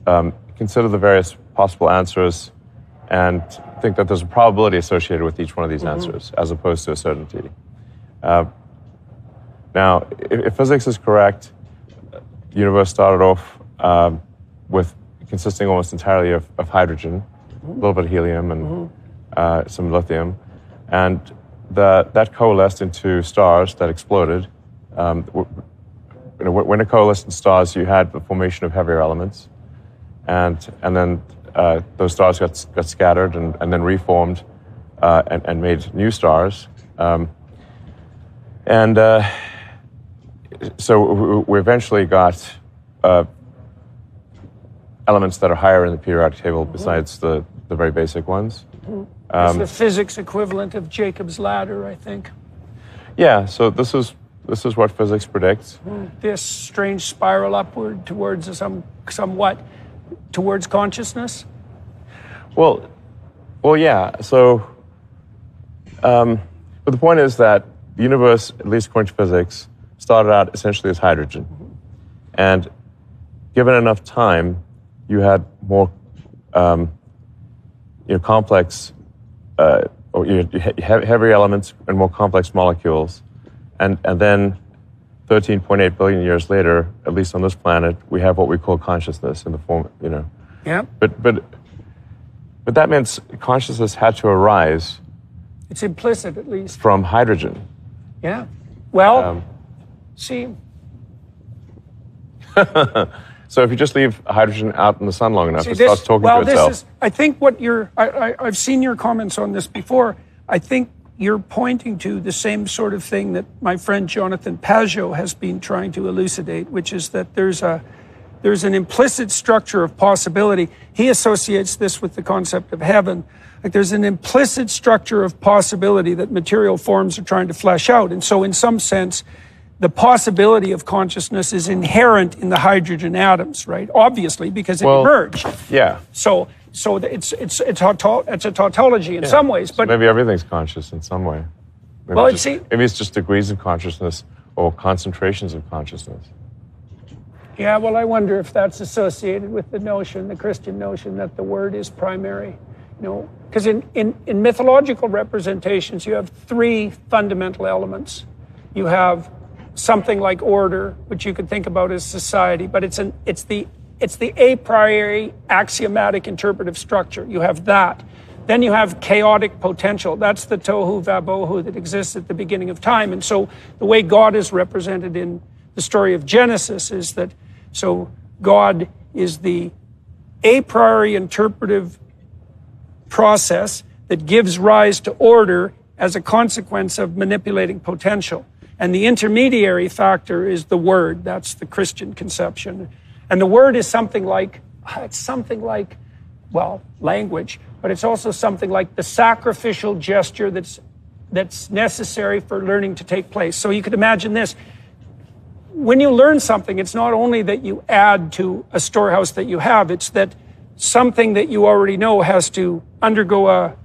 consider the various possible answers and think that there's a probability associated with each one of these answers, as opposed to a certainty. Now, if physics is correct, the universe started off with consisting almost entirely of hydrogen, a little bit of helium, and some lithium, and that coalesced into stars that exploded. When it coalesced in stars, you had the formation of heavier elements, and then those stars got scattered and then reformed and made new stars. So we eventually got elements that are higher in the periodic table besides the very basic ones. It's the physics equivalent of Jacob's ladder, I think. Yeah, so this is what physics predicts. This strange spiral upward towards towards consciousness? Well, yeah. So, but the point is that the universe, at least according to physics, started out essentially as hydrogen. And given enough time, you had more complex, or heavy elements and more complex molecules. And then 13.8 billion years later, at least on this planet, we have what we call consciousness in the form, Yeah. But that means consciousness had to arise. It's implicit, at least. From hydrogen. Yeah. Well, see. So if you just leave hydrogen out in the sun long enough, it starts talking to itself. I think I've seen your comments on this before. I think you're pointing to the same sort of thing that my friend Jonathan Pajot has been trying to elucidate, which is that there's an implicit structure of possibility. He associates this with the concept of heaven. Like there's an implicit structure of possibility that material forms are trying to flesh out. And so in some sense, the possibility of consciousness is inherent in the hydrogen atoms, right? Obviously, because it emerged. Yeah. So So it's a tautology in some ways. But so maybe everything's conscious in some way. Maybe it's just degrees of consciousness or concentrations of consciousness. Yeah, well, I wonder if that's associated with the Christian notion that the word is primary. Because in mythological representations, you have three fundamental elements. You have something like order, which you could think about as society, but it's the a priori axiomatic interpretive structure. You have that. Then you have chaotic potential. That's the tohu vabohu that exists at the beginning of time. And so the way God is represented in the story of Genesis is that, so God is the a priori interpretive process that gives rise to order as a consequence of manipulating potential. And the intermediary factor is the word. That's the Christian conception. And the word is something like, well, language, but it's also something like the sacrificial gesture that's necessary for learning to take place. So you could imagine this. When you learn something, it's not only that you add to a storehouse that you have, it's that something that you already know has to undergo a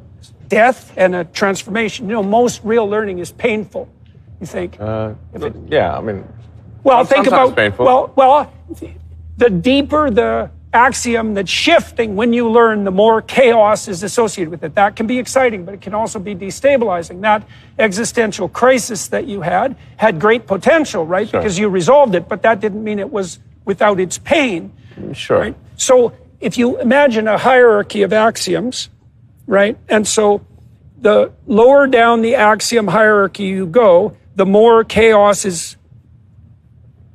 death and a transformation. Most real learning is painful, you think? Yeah, I mean, well, think about painful. Well, the deeper the axiom that's shifting when you learn, the more chaos is associated with it. That can be exciting, but it can also be destabilizing. That existential crisis that you had great potential, right? Sure. Because you resolved it, but that didn't mean it was without its pain. Sure. Right? So if you imagine a hierarchy of axioms, right? And so the lower down the axiom hierarchy you go, the more chaos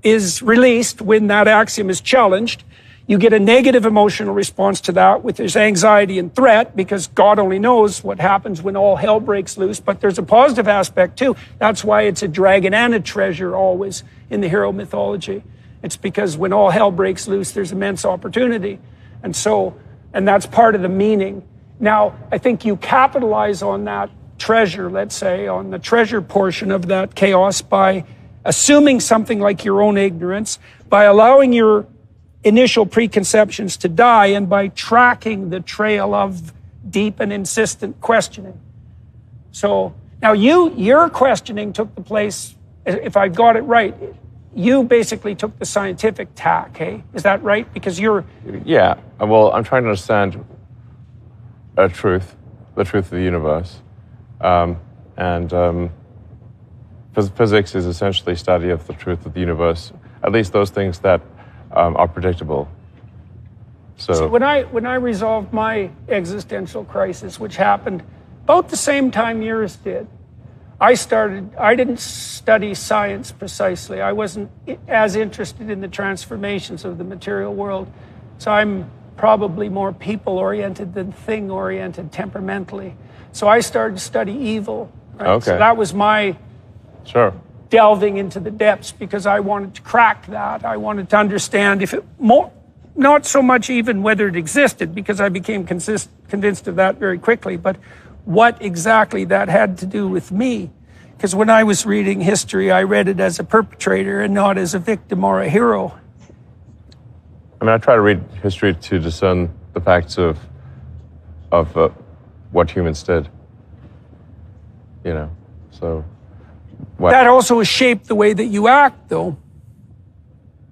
is released when that axiom is challenged. You get a negative emotional response to that, with there's anxiety and threat, because God only knows what happens when all hell breaks loose. But there's a positive aspect too. That's why it's a dragon and a treasure always in the hero mythology. It's because when all hell breaks loose, there's immense opportunity. And that's part of the meaning. Now, I think you capitalize on that treasure, let's say, on the treasure portion of that chaos by assuming something like your own ignorance, by allowing your initial preconceptions to die, and by tracking the trail of deep and insistent questioning. So now your questioning took the place, if I got it right, you basically took the scientific tack, hey? Is that right? Because you're... Yeah, well, I'm trying to understand the truth of the universe. Physics is essentially study of the truth of the universe, at least those things that are predictable. So when I resolved my existential crisis, which happened about the same time yours did, I didn't study science precisely. I wasn't as interested in the transformations of the material world. So I'm probably more people-oriented than thing-oriented temperamentally. So I started to study evil. Right? Okay. So that was my delving into the depths, because I wanted to crack that. I wanted to understand if it not so much even whether it existed, because I became convinced of that very quickly, but what exactly that had to do with me. Because when I was reading history, I read it as a perpetrator and not as a victim or a hero. I mean, I try to read history to discern the facts of what humans did. So... That also has shaped the way that you act, though.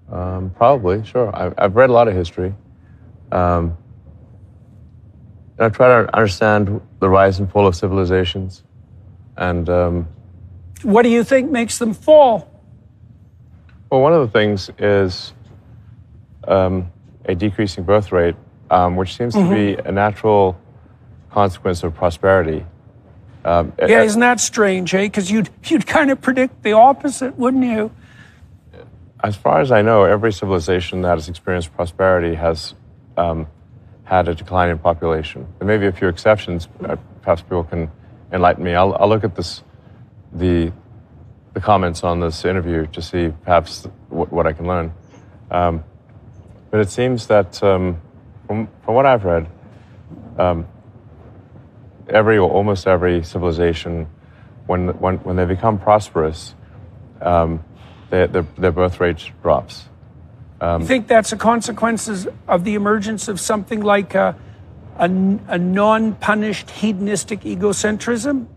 Probably, sure. I've read a lot of history. And I try to understand the rise and fall of civilizations. And what do you think makes them fall? Well, one of the things is a decreasing birth rate, which seems to be a natural consequence of prosperity. Yeah, isn't that strange, eh? Because you'd kind of predict the opposite, wouldn't you? As far as I know, every civilization that has experienced prosperity has had a decline in population. There may be a few exceptions. Perhaps people can enlighten me. I'll look at the comments on this interview to see perhaps what I can learn. But it seems that from what I've read, almost every civilization, when they become prosperous, their birth rate drops. You think that's a consequence of the emergence of something like a non-punished hedonistic egocentrism?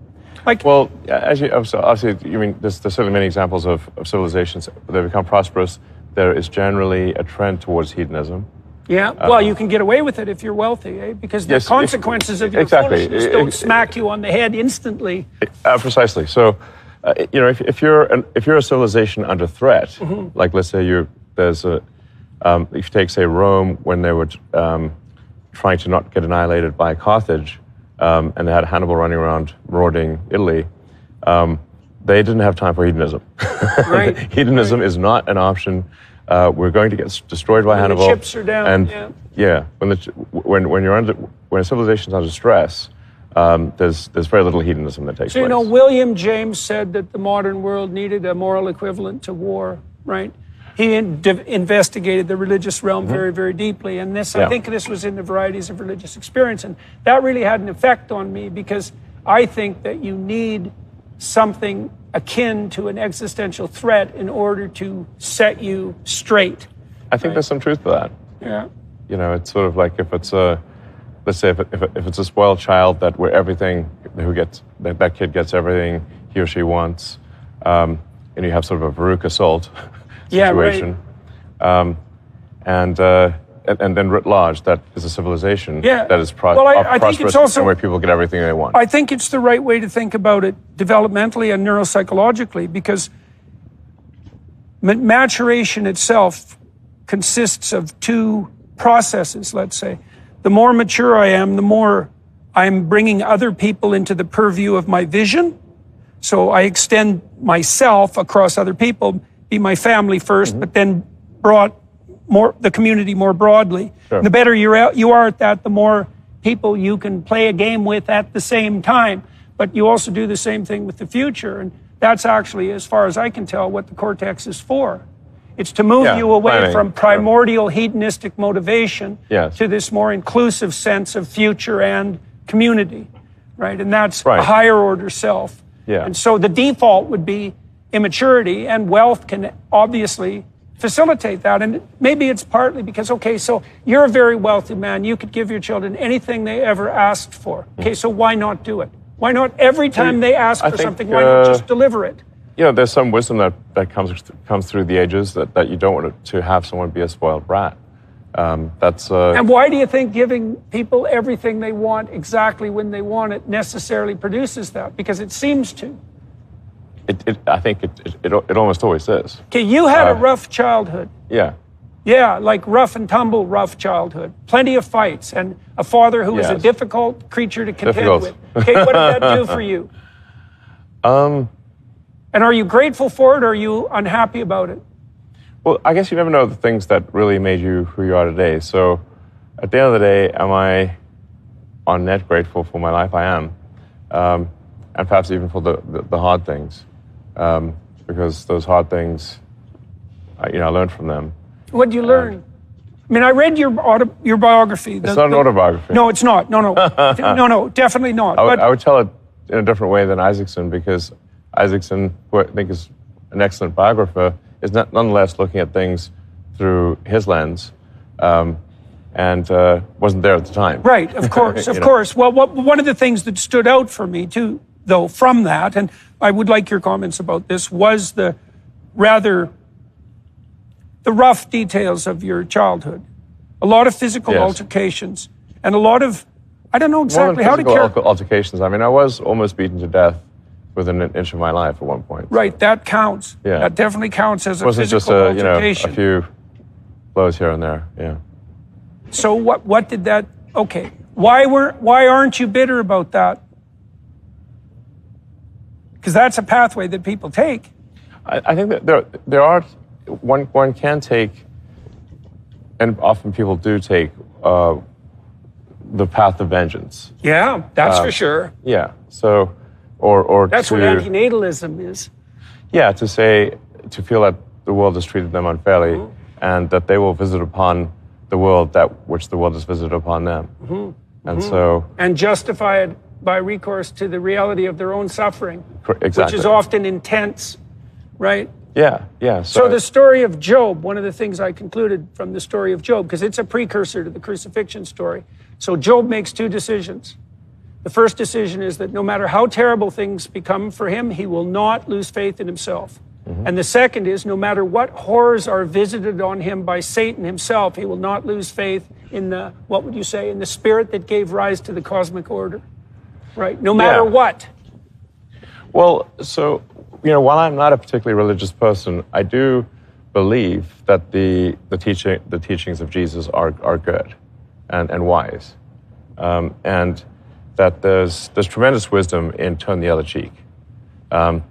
Like, well, obviously, you mean there's certainly many examples of civilizations that become prosperous. There is generally a trend towards hedonism. Yeah, well, you can get away with it if you're wealthy, eh? Because the consequences of your foolishness don't smack you on the head instantly. Precisely. So, if you're a civilization under threat, like let's say if you take, say, Rome, when they were trying to not get annihilated by Carthage, and they had Hannibal running around marauding Italy, they didn't have time for hedonism. Right. Hedonism is not an option. We're going to get destroyed by Hannibal. The chips are down. And when a civilization's under stress, there's very little hedonism that takes place. So William James said that the modern world needed a moral equivalent to war, right? He investigated the religious realm very, very deeply, and I think this was in the varieties of religious experience, and that really had an effect on me because I think that you need something akin to an existential threat in order to set you straight. I think there's some truth to that. Yeah. It's sort of like if it's let's say if it's a spoiled child that that kid gets everything he or she wants, and you have sort of a Baruch assault situation, and then writ large, that is a civilization that is I think it's also, and where people get everything they want. I think it's the right way to think about it developmentally and neuropsychologically, because maturation itself consists of two processes, let's say. The more mature I am, the more I'm bringing other people into the purview of my vision. So I extend myself across other people, be my family first, but then brought the community more broadly. Sure. The better you are at that, the more people you can play a game with at the same time. But you also do the same thing with the future. And that's actually, as far as I can tell, what the cortex is for. It's to move you away from primordial hedonistic motivation to this more inclusive sense of future and community, right? And that's a higher order self. Yeah. And so the default would be immaturity, and wealth can obviously facilitate that. And maybe it's partly because, okay, so you're a very wealthy man. You could give your children anything they ever asked for. Okay, so why not do it? Why not every time they ask for something, why not just deliver it? There's some wisdom that comes through the ages that you don't want to have someone be a spoiled brat. And why do you think giving people everything they want exactly when they want it necessarily produces that? Because it seems to. I think it almost always is. Okay, you had a rough childhood. Yeah. Yeah, like rough and tumble, rough childhood. Plenty of fights, and a father who was a difficult creature to contend with. Okay, what did that do for you? And are you grateful for it, or are you unhappy about it? Well, I guess you never know the things that really made you who you are today. So at the end of the day, am I on net grateful for my life? I am. And perhaps even for the hard things. Because those hard things, I learned from them. What did you learn? I mean, I read your biography. It's not an autobiography. No, it's not. No, definitely not. I would tell it in a different way than Isaacson, because Isaacson, who I think is an excellent biographer, is nonetheless looking at things through his lens, and wasn't there at the time. Right, of course, of course. Well, one of the things that stood out for me, too, though, from that, and I would like your comments about this, was the rough details of your childhood. A lot of physical altercations, and a lot of, I don't know exactly how to characterize. Altercations. I mean, I was almost beaten to death within an inch of my life at one point. Right, that counts. Yeah. That definitely counts as a physical altercation. A few blows here and there, yeah. So what did that, okay, why aren't you bitter about that? Because that's a pathway that people take. I think that there are, one can take, and often people do take, the path of vengeance. Yeah, that's for sure. Yeah, so, or that's what antinatalism is. Yeah, to feel that the world has treated them unfairly, and that they will visit upon the world which the world has visited upon them. And justify it by recourse to the reality of their own suffering, exactly. which is often intense, right? Yeah. So the story of Job, one of the things I concluded from the story of Job, because it's a precursor to the crucifixion story. So Job makes two decisions. The first decision is that no matter how terrible things become for him, he will not lose faith in himself. Mm-hmm. And the second is no matter what horrors are visited on him by Satan himself, he will not lose faith in the, what would you say, in the spirit that gave rise to the cosmic order. Right? No matter what. Well, so, while I'm not a particularly religious person, I do believe that the teachings of Jesus are good and wise. And that there's tremendous wisdom in turn the other cheek. And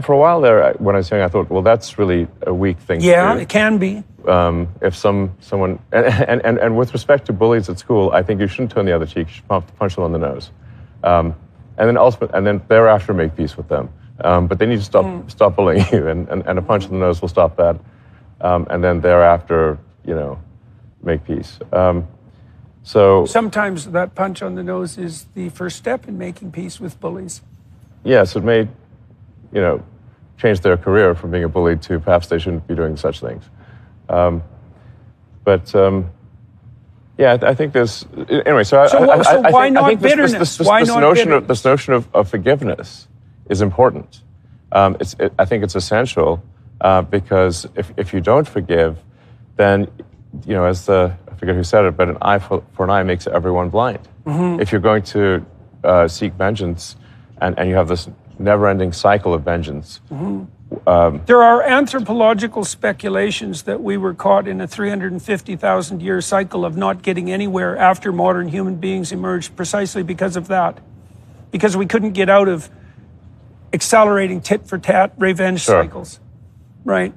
for a while there, when I was young, I thought, well, that's really a weak thing to do. Yeah, it can be. If someone and with respect to bullies at school, I think you shouldn't turn the other cheek. You should punch them on the nose, and then thereafter make peace with them. But they need to stop bullying you, and a punch in the nose will stop that. And then thereafter, make peace. So sometimes that punch on the nose is the first step in making peace with bullies. Yes, it may, change their career from being a bully to perhaps they shouldn't be doing such things. I think there's anyway. So why not bitterness? This notion of forgiveness is important. I think it's essential because if you don't forgive, then as I forget who said it, but an eye for an eye makes everyone blind. Mm-hmm. If you're going to seek vengeance and you have this never-ending cycle of vengeance. Mm-hmm. There are anthropological speculations that we were caught in a 350,000-year cycle of not getting anywhere after modern human beings emerged precisely because of that. Because we couldn't get out of accelerating tit-for-tat revenge cycles. Right?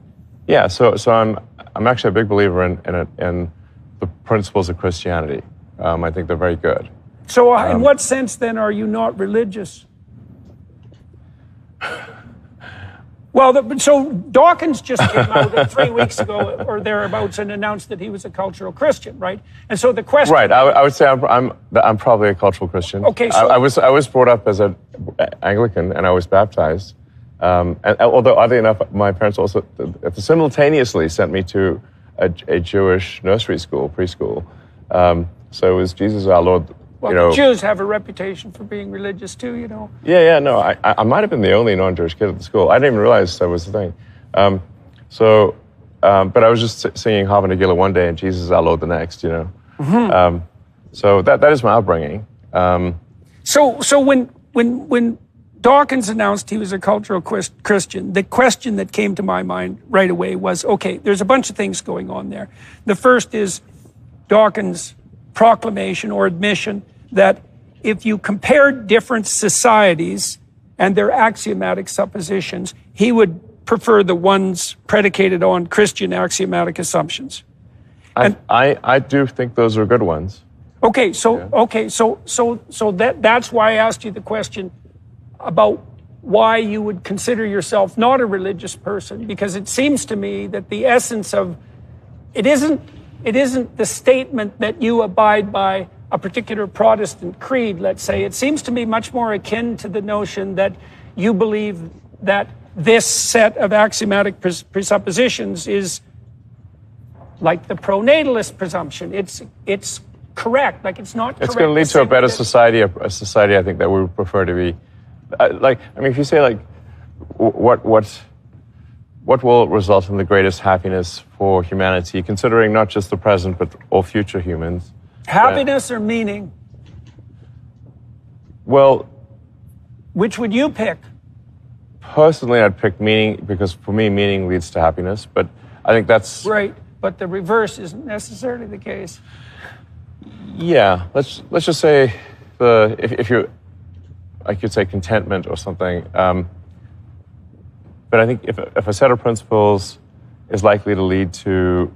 Yeah, so I'm actually a big believer in the principles of Christianity. I think they're very good. So in what sense, then, are you not religious? Well, so Dawkins just came out 3 weeks ago or thereabouts and announced that he was a cultural Christian, right? And so the question... Right, I would say I'm probably a cultural Christian. Okay, so... I was brought up as an Anglican and I was baptized. And although, oddly enough, my parents also simultaneously sent me to a Jewish nursery school, preschool. So it was Jesus our Lord. Well, the Jews have a reputation for being religious too, Yeah, no, I might have been the only non-Jewish kid at the school. I didn't even realize that was the thing. But I was just singing Hava Nagila one day and Jesus our Lord the next, Mm-hmm. So that is my upbringing. So when Dawkins announced he was a cultural Christian, the question that came to my mind right away was, okay, there's a bunch of things going on there. The first is Dawkins' proclamation or admission that if you compared different societies and their axiomatic suppositions, he would prefer the ones predicated on Christian axiomatic assumptions. I do think those are good ones. Okay, so that's why I asked you the question about why you would consider yourself not a religious person, because it seems to me that the essence of it isn't the statement that you abide by a particular Protestant creed, let's say. It seems to me much more akin to the notion that you believe that this set of axiomatic presuppositions is like the pronatalist presumption. It's correct, like it's not correct. It's going to lead to a better society, a society I think that we would prefer to be. If you say what will result in the greatest happiness for humanity, considering not just the present, but all future humans? Happiness or meaning? Well... Which would you pick? Personally, I'd pick meaning, because for me, meaning leads to happiness, but I think that's... Right, but the reverse isn't necessarily the case. Yeah, let's just say, if you... I could say contentment or something. But I think if a set of principles is likely to lead to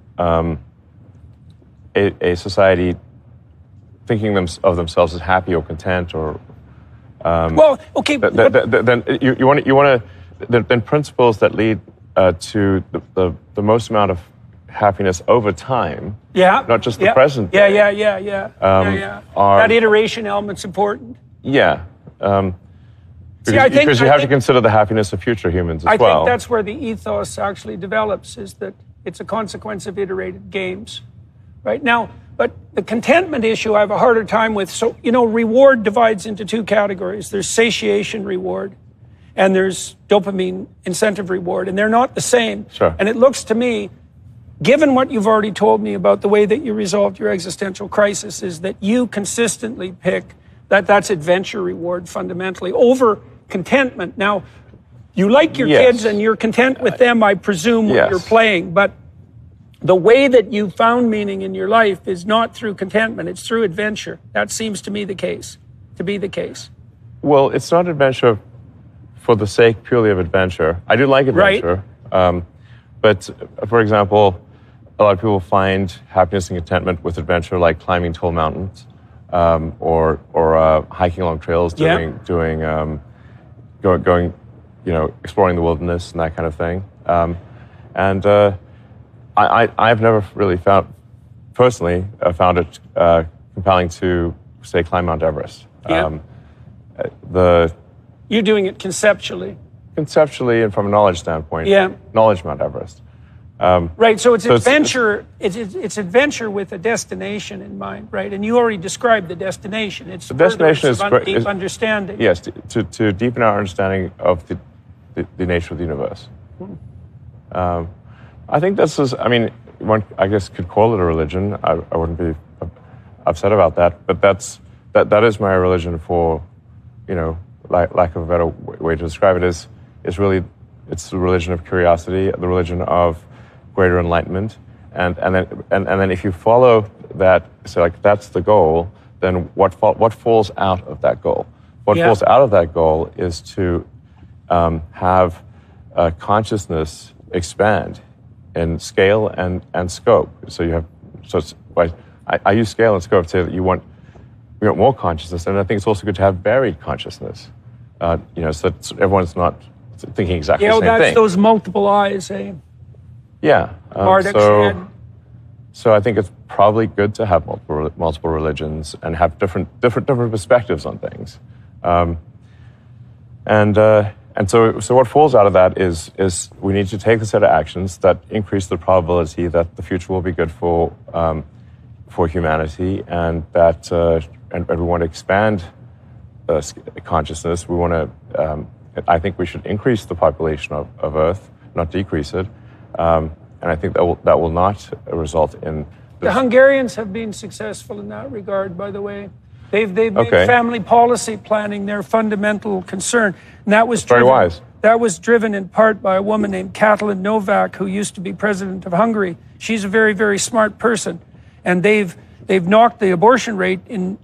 a society thinking of themselves as happy or content, or well, okay, then you want to then principles that lead to the most amount of happiness over time. Yeah, not just the present. Yeah. That iteration element's important. Yeah. Because you have to consider the happiness of future humans as well. I think that's where the ethos actually develops, is that it's a consequence of iterated games. Right now, but the contentment issue I have a harder time with. So, reward divides into two categories. There's satiation reward and there's dopamine incentive reward, and they're not the same. Sure. And it looks to me, given what you've already told me about the way that you resolved your existential crisis, is that you consistently pick that's adventure reward fundamentally over contentment. Now, you like your kids and you're content with them, I presume, when you're playing, but the way that you found meaning in your life is not through contentment, it's through adventure. That seems to me to be the case. Well, it's not adventure for the sake purely of adventure. I do like adventure. Right. But, for example, a lot of people find happiness and contentment with adventure, like climbing tall mountains, or hiking along trails, going, exploring the wilderness and that kind of thing. I've never really found it compelling to, say, climb Mount Everest. You're doing it conceptually. Conceptually and from a knowledge standpoint. Knowledge Mount Everest. Right, so it's adventure. It's adventure with a destination in mind, right? And you already described the destination. It's the destination is deep understanding. Yes, to deepen our understanding of the nature of the universe. I think this is. I mean, one I guess could call it a religion. I wouldn't be upset about that. But that is my religion. For lack of a better way to describe it, is really it's the religion of curiosity, the religion of greater enlightenment, and then if you follow that, so like that's the goal, then what falls out of that goal? What falls out of that goal is to have consciousness expand in scale and scope. I use scale and scope to say that we want more consciousness, and I think it's also good to have varied consciousness. So that everyone's not thinking exactly the same thing. That's those multiple eyes, eh? Yeah. So I think it's probably good to have multiple religions and have different perspectives on things. And so what falls out of that is we need to take a set of actions that increase the probability that the future will be good for humanity, and that and we want to expand consciousess. We want to. I think we should increase the population of Earth, not decrease it. And I think that will not result in. The Hungarians have been successful in that regard, by the way. They've made family policy planning their fundamental concern. And that was very wise. That was driven in part by a woman named Katalin Novak, who used to be president of Hungary. She's a very, very smart person. And they've knocked the abortion rate in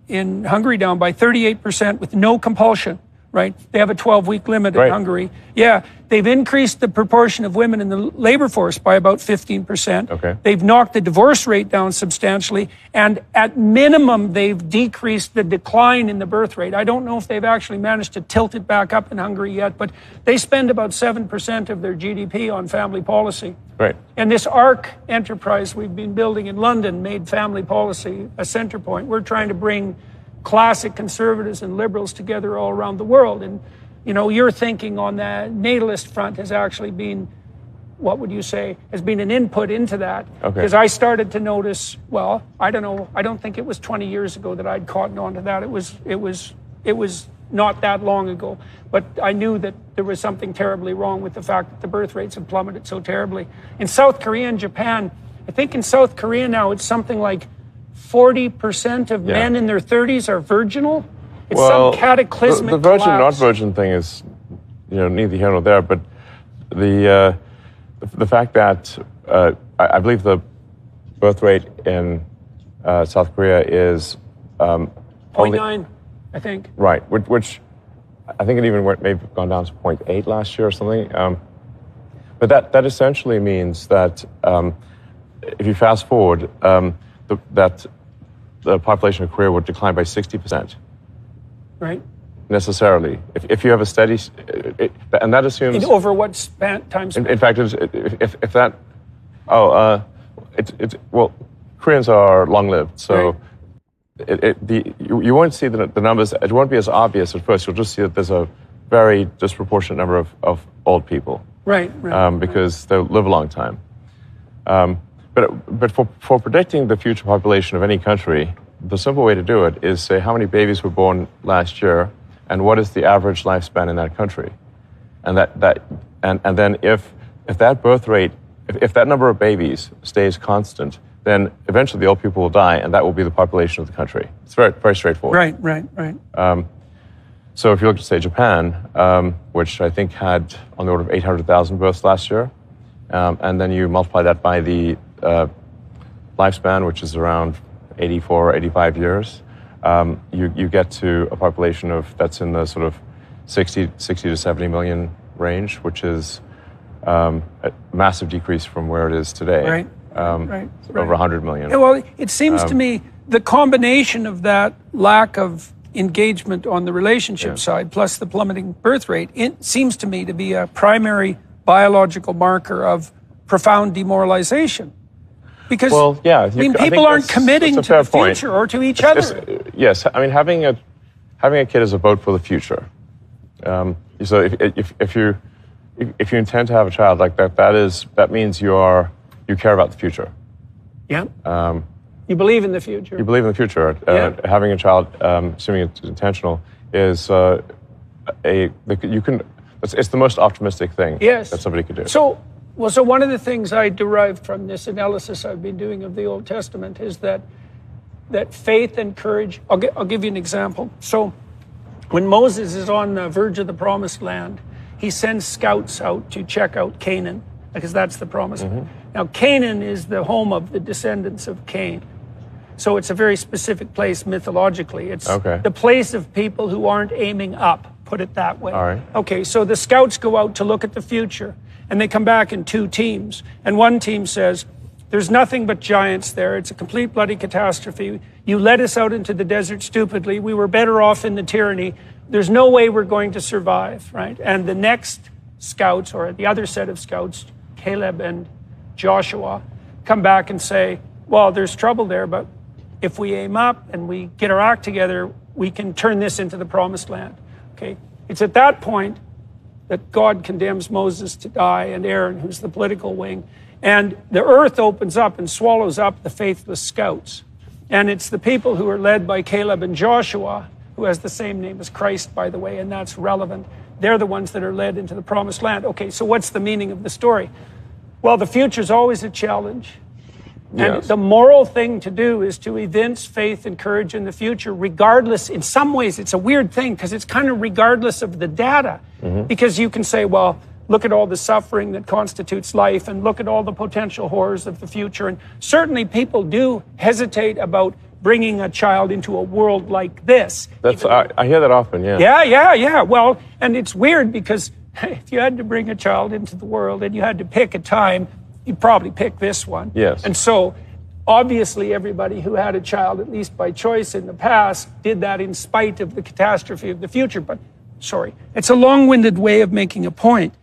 Hungary down by 38% with no compulsion. Right? They have a 12-week limit in Hungary. Yeah, they've increased the proportion of women in the labor force by about 15%. Okay. They've knocked the divorce rate down substantially, and at minimum, they've decreased the decline in the birth rate. I don't know if they've actually managed to tilt it back up in Hungary yet, but they spend about 7% of their GDP on family policy. Right. And this ARC enterprise we've been building in London made family policy a center point. We're trying to bring classic conservatives and liberals together all around the world. And, your thinking on the natalist front has actually been, what would you say, has been an input into that. Because I started to notice, well, I don't know, I don't think it was 20 years ago that I'd caught on to that. It was not that long ago. But I knew that there was something terribly wrong with the fact that the birth rates have plummeted so terribly. In South Korea and Japan, I think in South Korea now it's something like 40% of men in their 30s are virginal. It's some cataclysmic the virgin, collapse. not virgin thing is, neither here nor there. But the fact that I believe the birth rate in South Korea is 0.9, I think. Right, which I think it even maybe gone down to 0.8 last year or something. But that essentially means that if you fast forward, that the population of Korea would decline by 60%. Right. Necessarily. If you have a steady, and that assumes... over what time span? In fact, if that... well, Koreans are long-lived, so you won't see the numbers. It won't be as obvious at first. You'll just see that there's a very disproportionate number of old people. Right. Because they live a long time. But for predicting the future population of any country, the simple way to do it is say how many babies were born last year, and what is the average lifespan in that country, and then if that birth rate, if that number of babies stays constant, then eventually the old people will die, and that will be the population of the country. It's very, very straightforward. Right. So if you look at, say, Japan, which I think had on the order of 800,000 births last year, and then you multiply that by the lifespan, which is around 84, 85 years, you get to a population that's in the sort of 60 to 70 million range, which is a massive decrease from where it is today. Right. Over 100 million. Yeah, well, it seems to me the combination of that lack of engagement on the relationship side plus the plummeting birth rate, it seems to me to be a primary biological marker of profound demoralization. Because people aren't committing to the future or to each other. Yes, I mean having a kid is a vote for the future. So if you intend to have a child like that, that means you care about the future. Yeah. You believe in the future. You believe in the future. Having a child, assuming it's intentional, is it's the most optimistic thing that somebody could do. So one of the things I derived from this analysis I've been doing of the Old Testament is that faith and courage. I'll give you an example. So when Moses is on the verge of the Promised Land, he sends scouts out to check out Canaan, because that's the Promised Land. Now, Canaan is the home of the descendants of Cain. So it's a very specific place mythologically. It's the place of people who aren't aiming up, put it that way. All right. Okay, so the scouts go out to look at the future, and they come back in two teams. And one team says, there's nothing but giants there. It's a complete bloody catastrophe. You led us out into the desert stupidly. We were better off in the tyranny. There's no way we're going to survive, right? And the next scouts, or the other set of scouts, Caleb and Joshua, come back and say, well, there's trouble there, but if we aim up and we get our act together, we can turn this into the Promised Land. Okay? It's at that point that God condemns Moses to die, and Aaron, who's the political wing, and the earth opens up and swallows up the faithless scouts. And it's the people who are led by Caleb and Joshua, who has the same name as Christ, by the way, and that's relevant. They're the ones that are led into the Promised Land. Okay, so what's the meaning of the story? Well, the future's always a challenge. And the moral thing to do is to evince faith and courage in the future, regardless. In some ways, it's a weird thing because it's kind of regardless of the data. Because you can say, well, look at all the suffering that constitutes life, and look at all the potential horrors of the future. And certainly people do hesitate about bringing a child into a world like this. I hear that often, Yeah. Well, and it's weird because if you had to bring a child into the world and you had to pick a time, you'd probably pick this one. Yes. And so, obviously, everybody who had a child, at least by choice in the past, did that in spite of the catastrophe of the future. But, sorry, it's a long-winded way of making a point.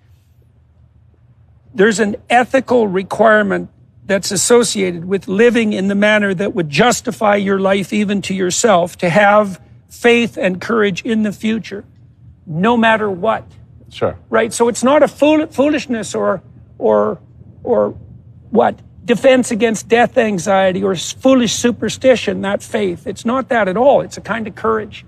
There's an ethical requirement that's associated with living in the manner that would justify your life even to yourself, to have faith and courage in the future, no matter what. Sure. Right? So it's not a foolishness or what? Defense against death anxiety or foolish superstition, that faith. It's not that at all. It's a kind of courage.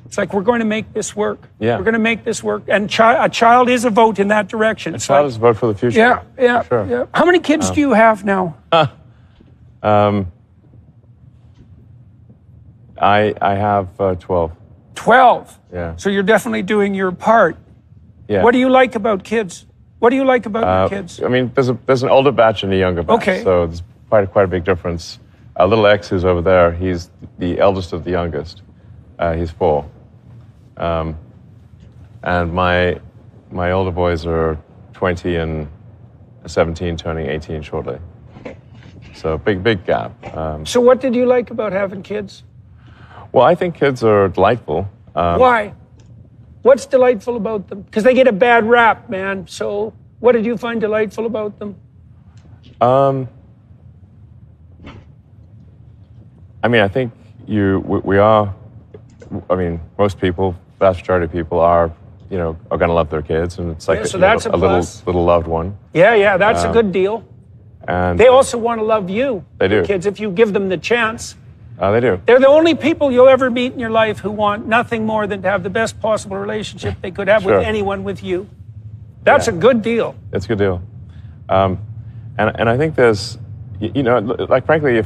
It's like, we're going to make this work. Yeah. We're going to make this work. And a child is a vote in that direction. A child is a vote for the future. Yeah. Sure. Yeah. How many kids do you have now? I have 12. 12? Yeah. So you're definitely doing your part. Yeah. What do you like about kids? What do you like about your kids? I mean, there's an older batch and a younger batch. Okay. So there's quite a big difference. Little X, who's over there, he's the eldest of the youngest. He's 4. And my older boys are 20 and 17, turning 18 shortly. So big gap. So what did you like about having kids? Well, I think kids are delightful. Why? What's delightful about them? Because they get a bad rap, man. So what did you find delightful about them? I mean, I think we are. I mean, most people, vast majority of people are going to love their kids, and it's like so that's a little loved one. Yeah, that's a good deal. And they also want to love you. They do. Kids, if you give them the chance. They do. They're the only people you'll ever meet in your life who want nothing more than to have the best possible relationship they could have with anyone with you. That's a good deal. It's a good deal. And I think there's, like frankly,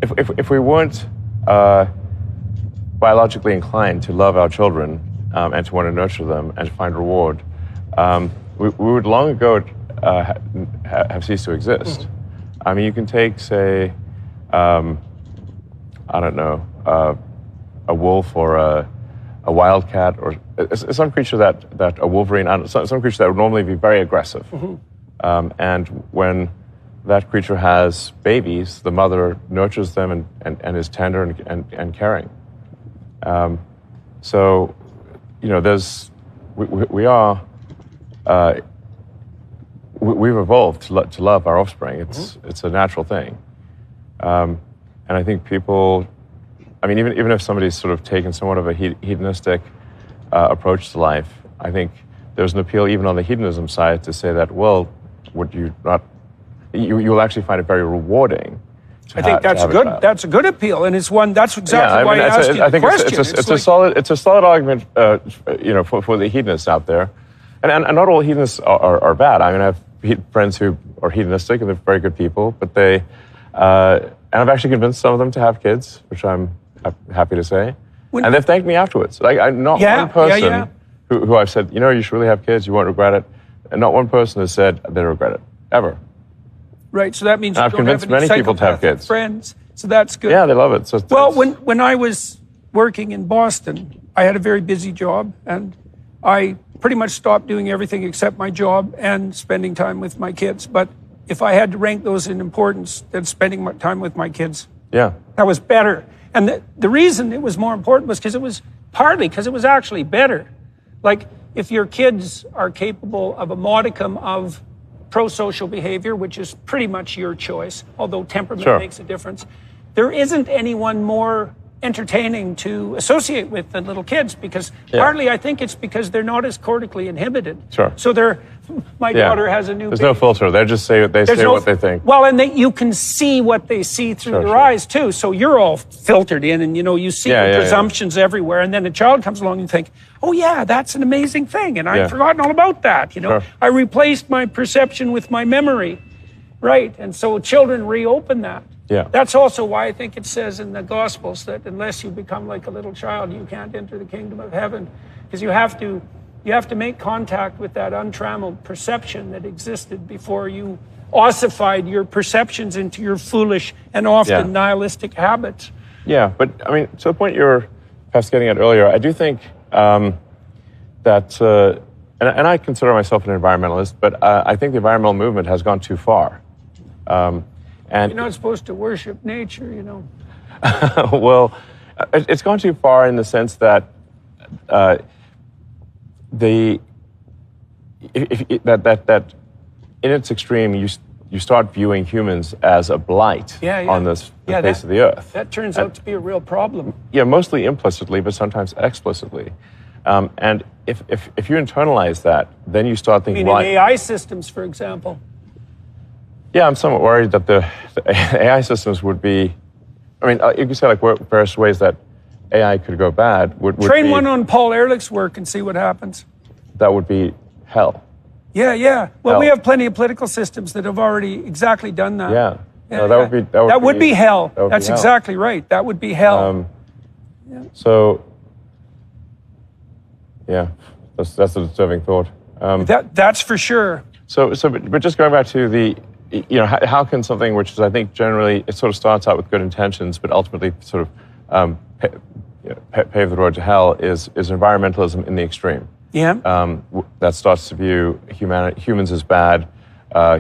if we weren't biologically inclined to love our children and to want to nurture them and to find reward, we would long ago have ceased to exist. Mm-hmm. I mean, you can take, say, I don't know, a wolf or a wildcat or some creature that a wolverine, some creature that would normally be very aggressive. Mm-hmm. And when that creature has babies, the mother nurtures them and is tender and caring. So, we've evolved to love our offspring. It's a natural thing. And I think people, I mean, even if somebody's sort of taken somewhat of a hedonistic approach to life, I think there's an appeal even on the hedonism side to say that, well, would you not, you'll actually find it very rewarding. I think that's good. That's a good appeal, and it's one. That's exactly why I asked you the question. It's a solid argument, for the hedonists out there, and not all hedonists are bad. I mean, I have friends who are hedonistic and they're very good people, but they. And I've actually convinced some of them to have kids, which I'm happy to say. And they've thanked me afterwards. Like, not one person who I've said, you should really have kids, you won't regret it. And not one person has said they regret it, ever. Right, so that means you I've don't have convinced many people to have kids. Friends, so that's good. Yeah, they love it. So well, when I was working in Boston, I had a very busy job, and I pretty much stopped doing everything except my job and spending time with my kids. But if I had to rank those in importance, then spending my time with my kids, that was better. And the reason it was more important was because it was actually better. Like, if your kids are capable of a modicum of pro-social behavior, which is pretty much your choice, although temperament makes a difference, there isn't anyone more entertaining to associate with than little kids, because partly I think it's because they're not as cortically inhibited. So my daughter has a new There's baby. no filter. They just say what they think. Well, and you can see what they see through their eyes too. So you're all filtered in, and you see the presumptions everywhere. And then a child comes along and you think, oh yeah, that's an amazing thing, and I'd forgotten all about that. I replaced my perception with my memory, right? And so children reopen that. Yeah. That's also why I think it says in the Gospels that unless you become like a little child, you can't enter the kingdom of heaven, because you have to make contact with that untrammeled perception that existed before you ossified your perceptions into your foolish and often nihilistic habits. Yeah, but I mean, to the point you were perhaps getting at earlier, I do think that, and I consider myself an environmentalist, but I think the environmental movement has gone too far. And you're not supposed to worship nature, Well, it's gone too far in the sense that that in its extreme, you start viewing humans as a blight on the face of the earth. That turns out to be a real problem. Yeah, mostly implicitly, but sometimes explicitly. And if you internalize that, then you start thinking, in AI systems, for example. Yeah, I'm somewhat worried that the AI systems would be, I mean, you could say like various ways that AI could go bad. Would Train one on Paul Ehrlich's work and see what happens. That would be hell. Yeah. Well, we have plenty of political systems that have already exactly done that. Yeah. No, that would be hell. That's hell. Exactly right. That would be hell. So, yeah, that's a disturbing thought. That's for sure. But just going back to the, how can something which is, I think, generally, it sort of starts out with good intentions, but ultimately sort of pave the road to hell is environmentalism in the extreme. Yeah. That starts to view humans as bad,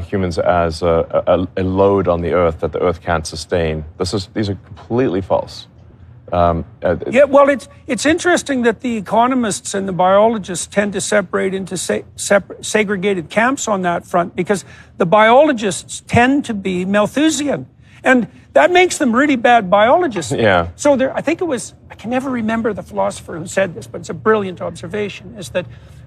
humans as a load on the earth that the earth can't sustain. These are completely false. Well, it's interesting that the economists and the biologists tend to separate into segregated camps on that front, because the biologists tend to be Malthusian. And that makes them really bad biologists. Yeah. So I think it was, I can never remember the philosopher who said this, but it's a brilliant observation, is that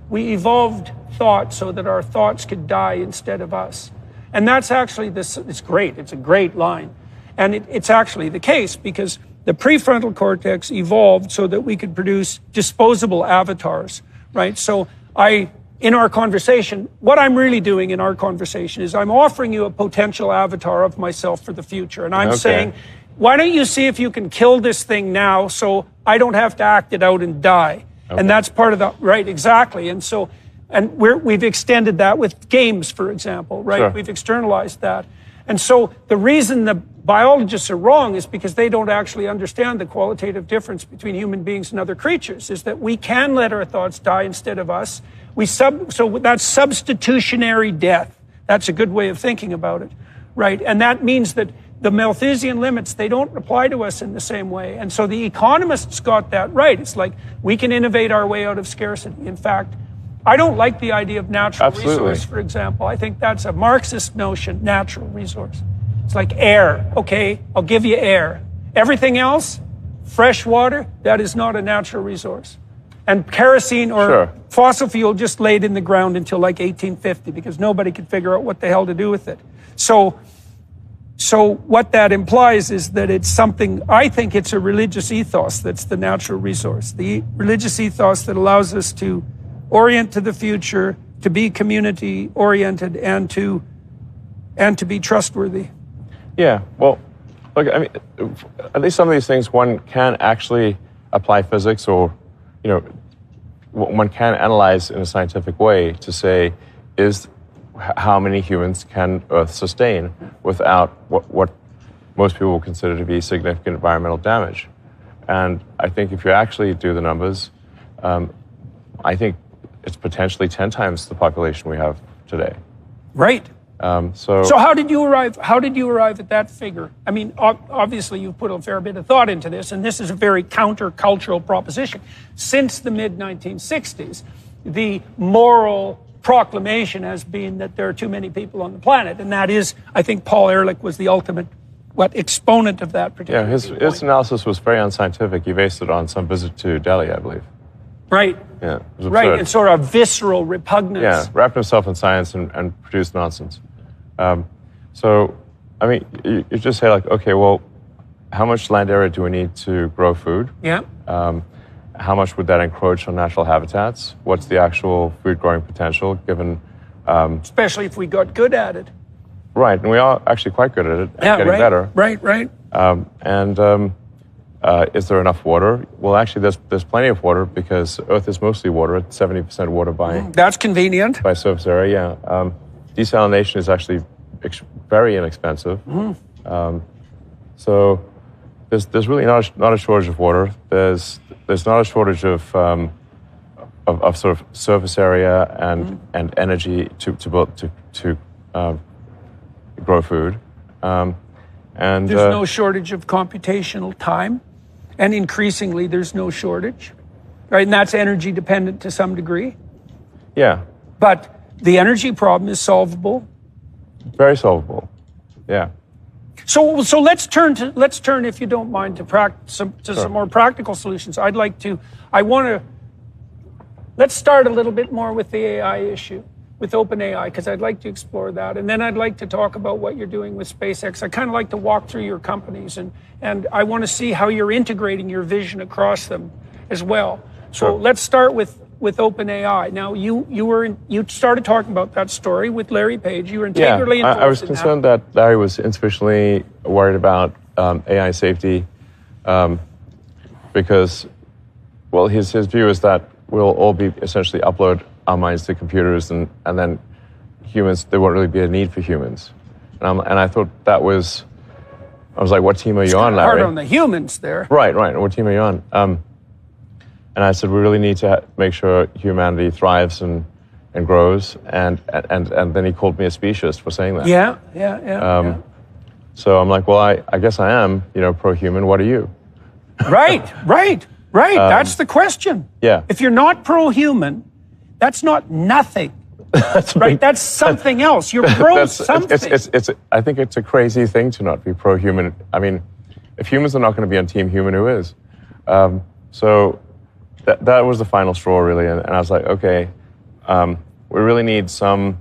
we evolved thought so that our thoughts could die instead of us. And that's actually it's great. It's a great line. And it's actually the case, because the prefrontal cortex evolved so that we could produce disposable avatars, right? So in our conversation, what I'm really doing in our conversation is I'm offering you a potential avatar of myself for the future. And I'm saying, why don't you see if you can kill this thing now so I don't have to act it out and die? Okay. And that's part of the, right, exactly. And so, and we've extended that with games, for example, right? Sure. We've externalized that. And so the reason the biologists are wrong is because they don't actually understand the qualitative difference between human beings and other creatures, is that we can let our thoughts die instead of us. So that's substitutionary death. That's a good way of thinking about it, right? And that means that the Malthusian limits, they don't apply to us in the same way. And so the economists got that right. It's like we can innovate our way out of scarcity. In fact, I don't like the idea of natural resource, for example. I think that's a Marxist notion, natural resource. It's like air. Okay, I'll give you air. Everything else, fresh water, that is not a natural resource. And kerosene or fossil fuel just laid in the ground until like 1850 because nobody could figure out what the hell to do with it. So what that implies is that it's something, I think it's a religious ethos that's the natural resource. The religious ethos that allows us to orient to the future, to be community oriented, and to be trustworthy. Yeah, well, look, I mean, at least some of these things one can actually apply physics, or, you know, one can analyze in a scientific way to say, how many humans can Earth sustain without what most people will consider to be significant environmental damage? And I think if you actually do the numbers, I think it's potentially 10 times the population we have today. Right. So how did you arrive at that figure? I mean, obviously you've put a fair bit of thought into this, and this is a very countercultural proposition. Since the mid-1960s, the moral proclamation has been that there are too many people on the planet, and that is, I think Paul Ehrlich was the ultimate exponent of that particular his analysis was very unscientific. He based it on some visit to Delhi, I believe. Right. Yeah, it was absurd. Right, and sort of visceral repugnance. Yeah, wrapped himself in science and produced nonsense. So, I mean, you just say like, okay, well, how much land area do we need to grow food? Yeah. How much would that encroach on natural habitats? What's the actual food growing potential given... especially if we got good at it. Right, and we are actually quite good at it, getting better. Right. Is there enough water? Well, actually, there's plenty of water because Earth is mostly water. It's 70% water by... That's convenient. By surface area, yeah. Desalination is actually very inexpensive. So there's really not a shortage of water. There's not a shortage of sort of surface area and energy to grow food. And there's no shortage of computational time, and increasingly there's no shortage, right? And that's energy dependent to some degree. Yeah. But the energy problem is solvable. Very solvable. Yeah. So let's turn, if you don't mind, to some more practical solutions. Let's start a little bit more with the AI issue, with OpenAI, because I'd like to explore that. And then I'd like to talk about what you're doing with SpaceX. I kind of like to walk through your companies, and I want to see how you're integrating your vision across them as well. So let's start with OpenAI. Now, you started talking about that story with Larry Page. You were integrally involved. I was concerned that Larry was insufficiently worried about AI safety because, well, his view is that we'll all be essentially upload our minds to computers, and then humans, there won't really be a need for humans. And I thought I was like, what team are you on, Larry? Hard on the humans there. Right. What team are you on? And I said, we really need to make sure humanity thrives and grows. And then he called me a speciesist for saying that. Yeah. So I'm like, well, I guess I am, pro-human. What are you? Right. That's the question. Yeah. If you're not pro-human, that's not nothing. Right? That's something else. You're pro something. I think it's a crazy thing to not be pro-human. I mean, if humans are not going to be on Team Human, who is? So that was the final straw, really. And I was like, okay, we really need some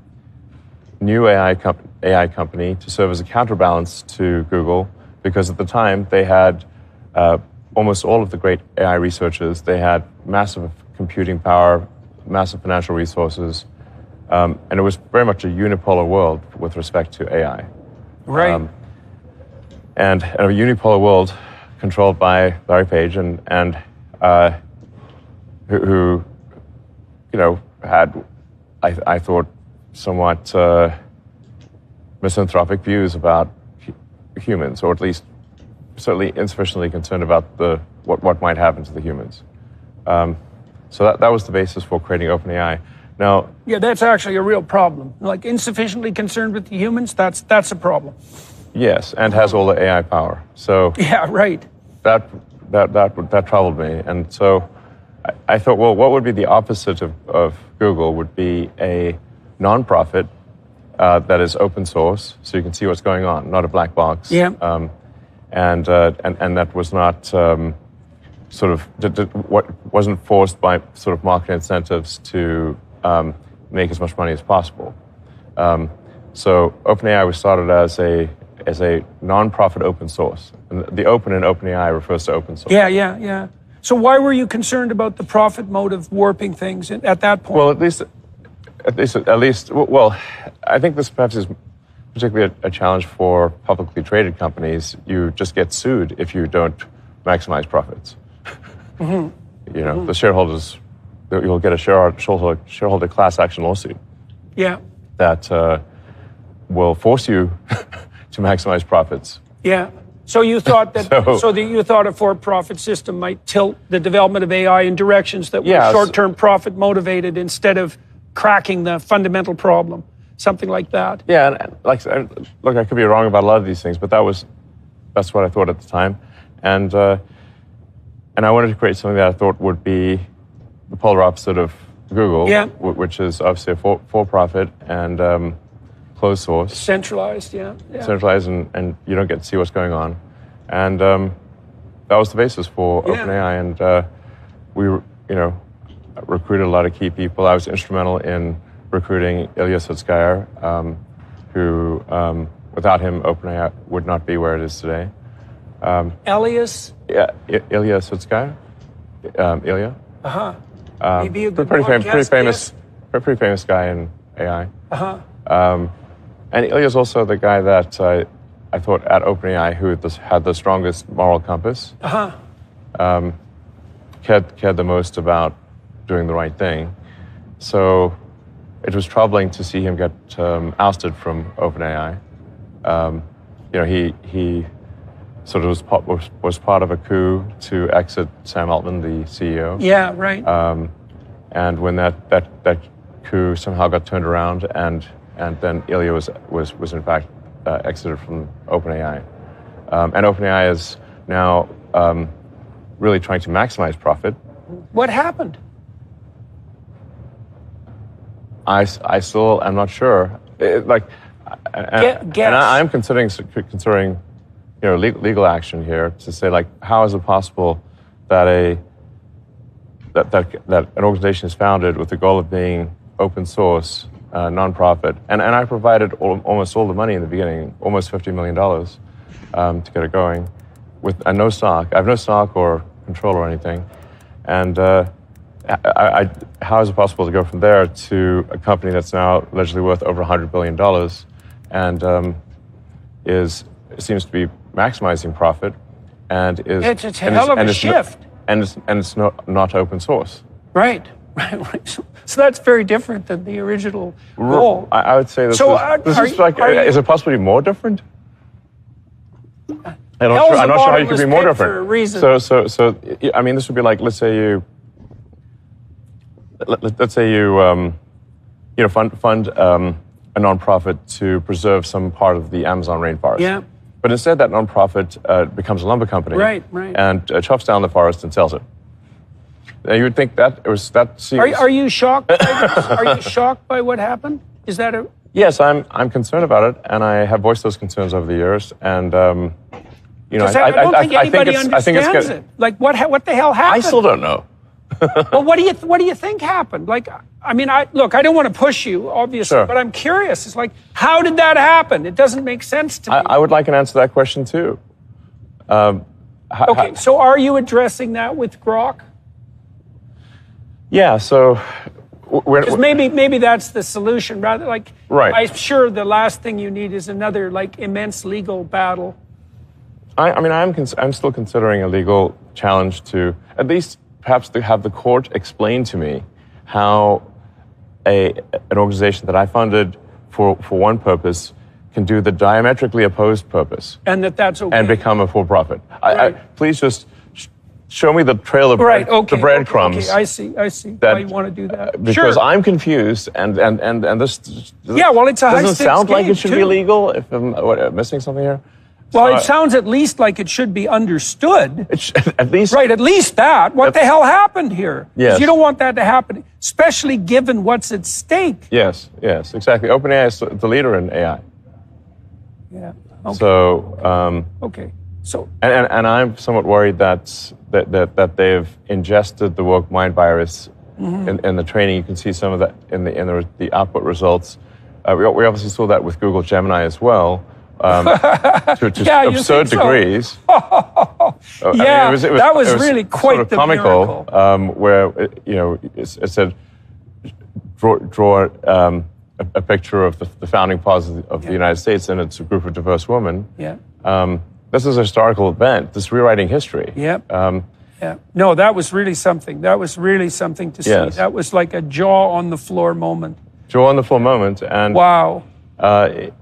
new AI company to serve as a counterbalance to Google, because at the time they had almost all of the great AI researchers. They had massive computing power, massive financial resources, and it was very much a unipolar world with respect to AI. Right. And a unipolar world controlled by Larry Page and who had, I thought, somewhat misanthropic views about humans, or at least certainly insufficiently concerned about what might happen to the humans. So that was the basis for creating OpenAI. Now, yeah, that's actually a real problem. Like, insufficiently concerned with the humans, that's a problem. Yes, and has all the AI power. So yeah, right. That troubled me, and so I thought, well, what would be the opposite of Google? Would be a nonprofit that is open source, so you can see what's going on, not a black box. Yeah. And that was not wasn't forced by sort of market incentives to make as much money as possible. So OpenAI was started as a non-profit open source. And the open in OpenAI refers to open source. Yeah. So why were you concerned about the profit motive warping things at that point? Well, at least, well, I think this perhaps is particularly a challenge for publicly traded companies. You just get sued if you don't maximize profits. Mm-hmm. The shareholders, you'll get a shareholder class action lawsuit. Yeah. That will force you to maximize profits. Yeah. So you thought that you thought a for-profit system might tilt the development of AI in directions that were short-term profit motivated instead of cracking the fundamental problem, something like that. Yeah, and look, I could be wrong about a lot of these things, but that's what I thought at the time, and I wanted to create something that I thought would be the polar opposite of Google, which is obviously a for-profit and closed source. Centralized, yeah. Centralized, and you don't get to see what's going on. And that was the basis for OpenAI. And we, recruited a lot of key people. I was instrumental in recruiting Ilya Sutskever, who, without him, OpenAI would not be where it is today. Elias? Yeah, Ilya Sutskever. Ilya. Uh-huh. Maybe a good pretty famous guy in AI. Uh-huh. And Ilya's also the guy that I thought at OpenAI who had the strongest moral compass. Uh-huh. Cared the most about doing the right thing. So it was troubling to see him get ousted from OpenAI. He sort of was part of a coup to exit Sam Altman, the CEO. Yeah, right. And when that coup somehow got turned around, and then Ilya was in fact exited from OpenAI. And OpenAI is now really trying to maximize profit. What happened? I still am not sure. And I'm considering legal action here to say, like, how is it possible that that an organization is founded with the goal of being open source, nonprofit, and I provided almost all the money in the beginning, almost $50 million to get it going, and no stock. I have no stock or control or anything, and how is it possible to go from there to a company that's now allegedly worth over $100 billion, and seems to be maximizing profit, and is it's a hell of a shift, and it's not open source. Right. So that's very different than the original goal. I would say this is it possibly more different? I'm not sure how you could be more different. For a reason. So I mean, this would be like, let's say you fund a nonprofit to preserve some part of the Amazon rainforest. Yeah. But instead, that nonprofit becomes a lumber company. Right. And chops down the forest and sells it. Now, you would think that seems... Are you shocked by this? Are you shocked by what happened? Is that a... Yes, I'm concerned about it, and I have voiced those concerns over the years. And you know, I don't think anybody understands it. Like, what the hell happened? I still don't know. Well, what do you think happened? Like, I mean, look, I don't want to push you, obviously, sure, but I'm curious. It's like, how did that happen? It doesn't make sense to me. I would like an answer to that question too. Okay, so are you addressing that with Grok? Yeah, so because maybe that's the solution. Rather, like, right. I'm sure the last thing you need is another like immense legal battle. I mean, I'm still considering a legal challenge to at least perhaps to have the court explain to me how an organization that I funded for one purpose can do the diametrically opposed purpose, and that's okay, and become a for-profit. Right. Please just show me the trail of the breadcrumbs. Okay, I see why you want to do that. Because I'm confused, and this. Yeah, well, it's a doesn't sound like it should be illegal. If I'm missing something here. Well, it sounds at least like it should be understood. At least. Right, at least that. What the hell happened here? Yes. You don't want that to happen, especially given what's at stake. Yes, exactly. OpenAI is the leader in AI. Yeah. Okay. So. Okay. So. And I'm somewhat worried that they've ingested the woke mind virus in the training. You can see some of that in the output results. We obviously saw that with Google Gemini as well. To absurd degrees. Yeah, that was really quite sort of the comical. miracle. Where it said, draw a picture of the founding fathers of the United States, and it's a group of diverse women. Yeah. This is a historical event. This rewriting history. Yep. Yeah. No, that was really something. That was really something to see. Yes. That was like a jaw on the floor moment. Jaw on the floor moment, and wow. And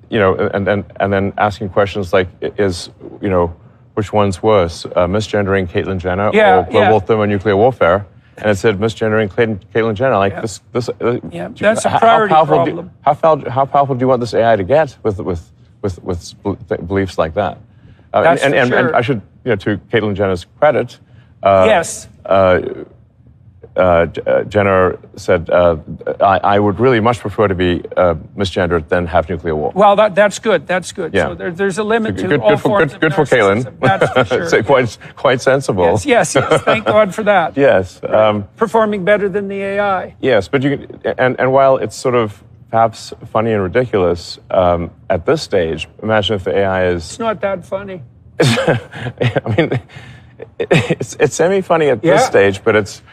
then asking questions like, which one's worse, misgendering Caitlyn Jenner or global thermonuclear warfare? And it said misgendering Caitlyn Jenner. Like this. That's a priority problem. How powerful do you want this AI to get with beliefs like that? And I should, to Caitlyn Jenner's credit. Yes. Jenner said, I would really much prefer to be misgendered than have nuclear war. Well, that's good. That's good. Yeah. So there's a limit to good all forms of good for Caitlyn. That's for sure. So quite sensible. Yes. Thank God for that. Yes. Performing better than the AI. Yes, but you can, and while it's sort of perhaps funny and ridiculous at this stage, imagine if the AI is... It's not that funny. I mean, it's semi-funny at this stage, but it's...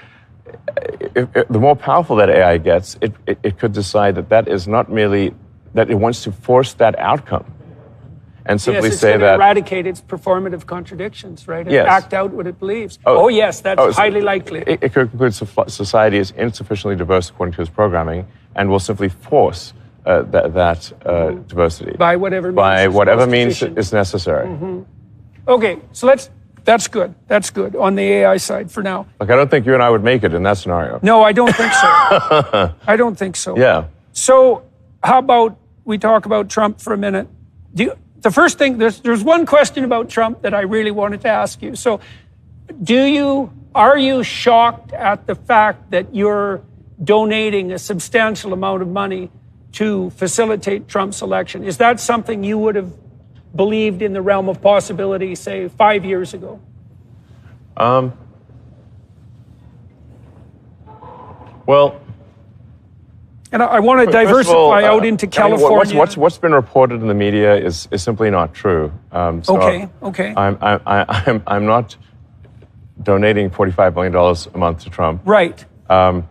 the more powerful that AI gets, it could decide that is not merely that it wants to force that outcome, and simply say that eradicate its performative contradictions, right? And act out what it believes. Yes, that's highly likely. It could conclude society is insufficiently diverse according to its programming, and will simply force that diversity by whatever means is necessary. Mm-hmm. Okay, so That's good. That's good on the AI side for now. Like, I don't think you and I would make it in that scenario. No, I don't think so. I don't think so. Yeah. So how about we talk about Trump for a minute? The first thing, there's one question about Trump that I really wanted to ask you. So are you shocked at the fact that you're donating a substantial amount of money to facilitate Trump's election? Is that something you would have believed in the realm of possibility, say, 5 years ago? Well, and I want to diversify out into California. What's been reported in the media is simply not true. Okay. I'm not donating $45 million a month to Trump. Right. Now,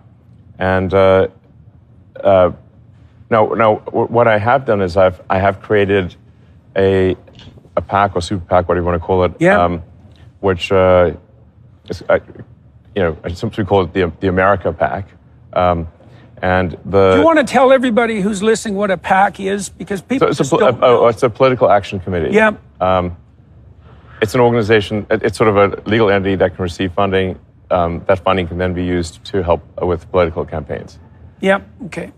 what I have done is I have created a PAC or super PAC, whatever you want to call it, which is, I simply call it the America PAC. Do you want to tell everybody who's listening what a PAC is? Because people don't know. It's a political action committee. Yeah. It's an organization. It's sort of a legal entity that can receive funding. That funding can then be used to help with political campaigns. Yeah. Okay.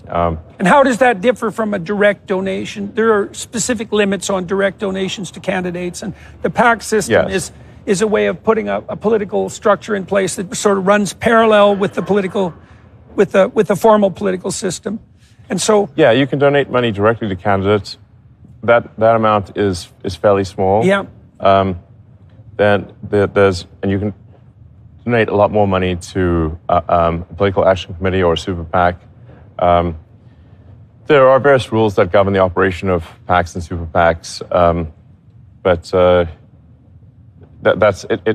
And how does that differ from a direct donation? There are specific limits on direct donations to candidates, and the PAC system is a way of putting a political structure in place that sort of runs parallel with the formal political system. And so, yeah, you can donate money directly to candidates. That amount is fairly small. Yeah. Then and you can donate a lot more money to a political action committee or a super PAC. There are various rules that govern the operation of PACs and super PACs, but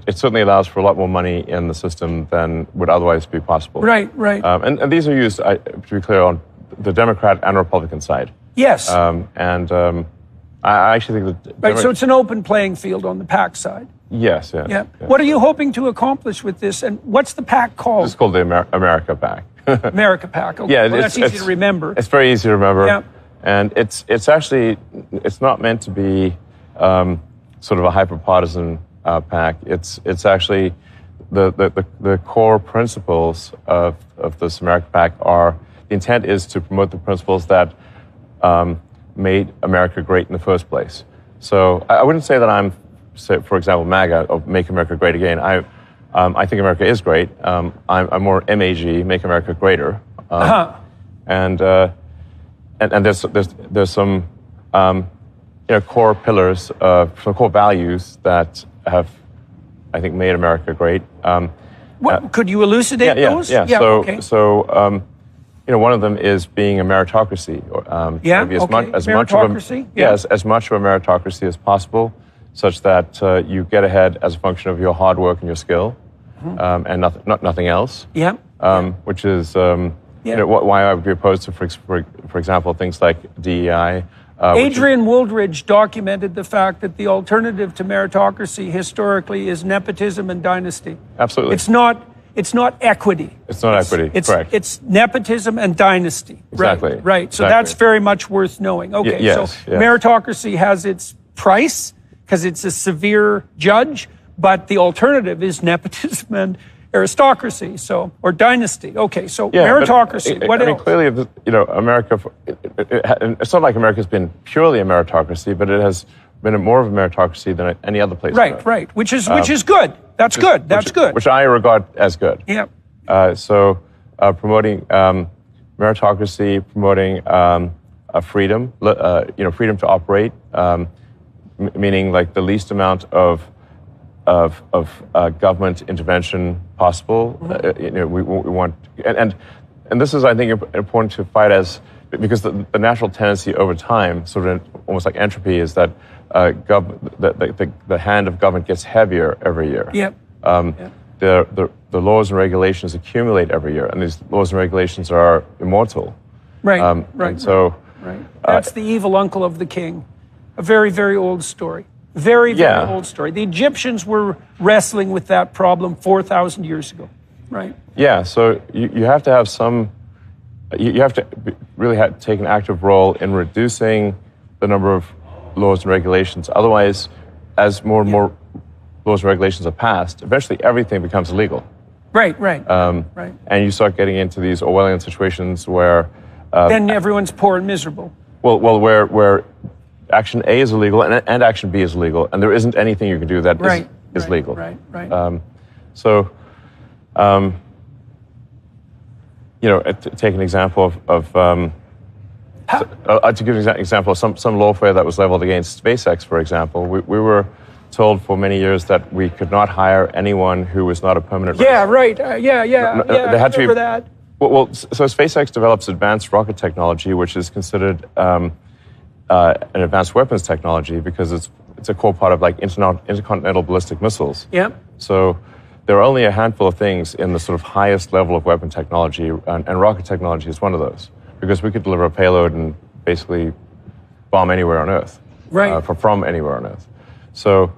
it certainly allows for a lot more money in the system than would otherwise be possible. Right. And these are used, to be clear, on the Democrat and Republican side. Yes. I actually think that... Right, so it's an open playing field on the PAC side. Yes. Yeah. What are you hoping to accomplish with this, and what's the PAC called? It's called the America PAC. America PAC. Okay. Yeah, well, that's easy to remember. It's very easy to remember. Yeah. And it's not meant to be sort of a hyper-partisan PAC. It's actually the core principles of this America PAC are, the intent is to promote the principles that made America great in the first place. So I wouldn't say that I'm, for example, MAGA, or Make America Great Again. I think America is great. I'm more MAG, Make America Greater. And there's some core pillars, some core values that have, I think, made America great. Could you elucidate those? Yeah. So one of them is being a meritocracy. As much of a meritocracy as possible, such that you get ahead as a function of your hard work and your skill, and nothing else. Yeah. Which is why I would be opposed to, for example, things like DEI. Adrian Wooldridge documented the fact that the alternative to meritocracy historically is nepotism and dynasty. Absolutely. It's not equity. It's not equity, correct. It's nepotism and dynasty. Exactly. Right. So that's very much worth knowing. Okay, yes. Meritocracy has its price because it's a severe judge, but the alternative is nepotism and aristocracy, or dynasty. Okay, so meritocracy. What else? Clearly, America. It's not like America's been purely a meritocracy, but it has been more of a meritocracy than any other place. Right. Which is good. That's good. Which I regard as good. Yeah. Promoting meritocracy, promoting freedom, freedom to operate, meaning like the least amount of government intervention possible. We want, and this is, I think, important to fight because the natural tendency over time, sort of almost like entropy, is that the hand of government gets heavier every year. Yep. The laws and regulations accumulate every year, and these laws and regulations are immortal. Right. So, that's the evil uncle of the king. A very, very old story. Very old story. The Egyptians were wrestling with that problem 4,000 years ago, right? Yeah, so you have to have you have to really take an active role in reducing the number of laws and regulations. Otherwise, as more and more laws and regulations are passed, eventually everything becomes illegal. Right. And you start getting into these Orwellian situations where... then everyone's poor and miserable. Well, where action A is illegal and action B is illegal, and there isn't anything you can do that is legal. Right. Take an example to give an example of some lawfare that was leveled against SpaceX, for example. We were told for many years that we could not hire anyone who was not a permanent resident. Yeah, right. They had to be that. Well, so SpaceX develops advanced rocket technology, which is considered an advanced weapons technology because it's a core part of like intercontinental ballistic missiles. Yeah. So there are only a handful of things in the sort of highest level of weapon technology, and rocket technology is one of those, because we could deliver a payload and basically bomb anywhere on Earth. Right. From anywhere on Earth. So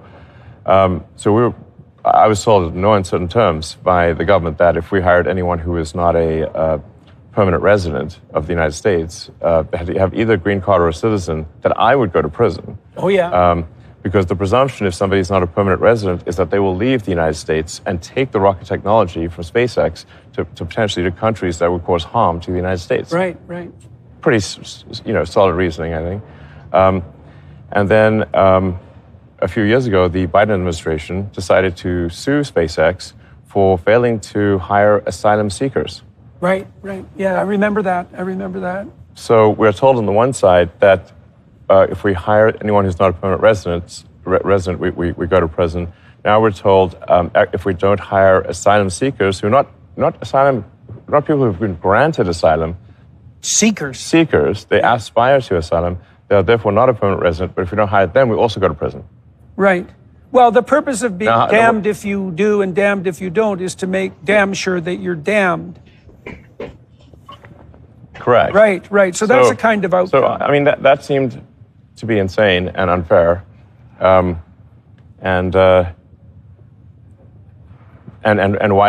I was told in no uncertain terms by the government that if we hired anyone who was not a permanent resident of the United States, had to have either a green card or a citizen, that I would go to prison. Oh, yeah. Because the presumption, if somebody's not a permanent resident, is that they will leave the United States and take the rocket technology from SpaceX to potentially to countries that would cause harm to the United States. Right. Pretty, solid reasoning, I think. And then a few years ago, the Biden administration decided to sue SpaceX for failing to hire asylum seekers. Right. Yeah, I remember that. So we're told on the one side that if we hire anyone who's not a permanent resident, we go to prison. Now we're told if we don't hire asylum seekers who are not people who've been granted asylum. Seekers, they aspire to asylum. They're therefore not a permanent resident, but if we don't hire them, we also go to prison. Right. Well, the purpose of being damned if you do and damned if you don't is to make damn sure that you're damned. Correct. Right. So that's a kind of outcome. So, I mean, that seemed to be insane and unfair. And why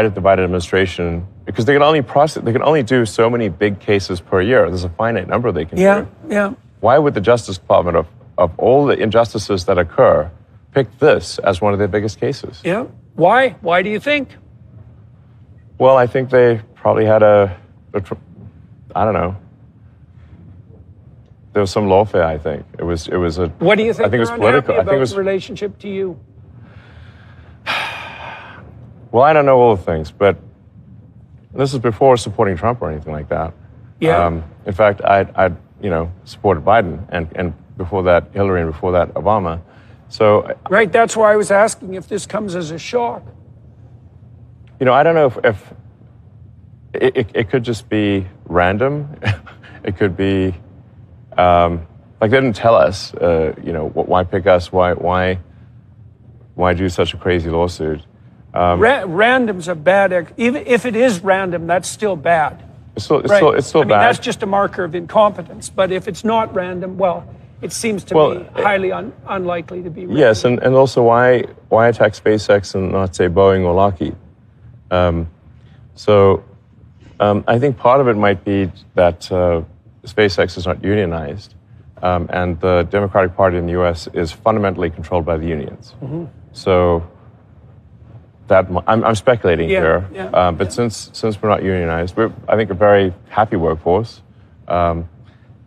did the Biden administration? Because they can only do so many big cases per year. There's a finite number they can do. Yeah. Why would the Justice Department, of all the injustices that occur, pick this as one of their biggest cases? Yeah. Why? Why do you think? Well, I think they probably had I don't know. There was some lawfare, I think. It was a. What do you think? I think it was political. I think it was relationship to you. Well, I don't know all the things, but this is before supporting Trump or anything like that. Yeah. In fact, I'd supported Biden, and before that Hillary, and before that Obama. So. Right. That's why I was asking if this comes as a shock. I don't know if it could just be random. It could be like they didn't tell us. Why pick us? Why do such a crazy lawsuit? Random's a bad. Even if it is random, that's still bad. It's still bad. Bad. That's just a marker of incompetence. But if it's not random, well, it seems to me highly unlikely to be random. Yes, and also why attack SpaceX and not say Boeing or Lockheed? I think part of it might be that SpaceX is not unionized, and the Democratic Party in the U.S. is fundamentally controlled by the unions. Mm-hmm. So that I'm speculating here, but since we're not unionized, we're, I think, a very happy workforce, and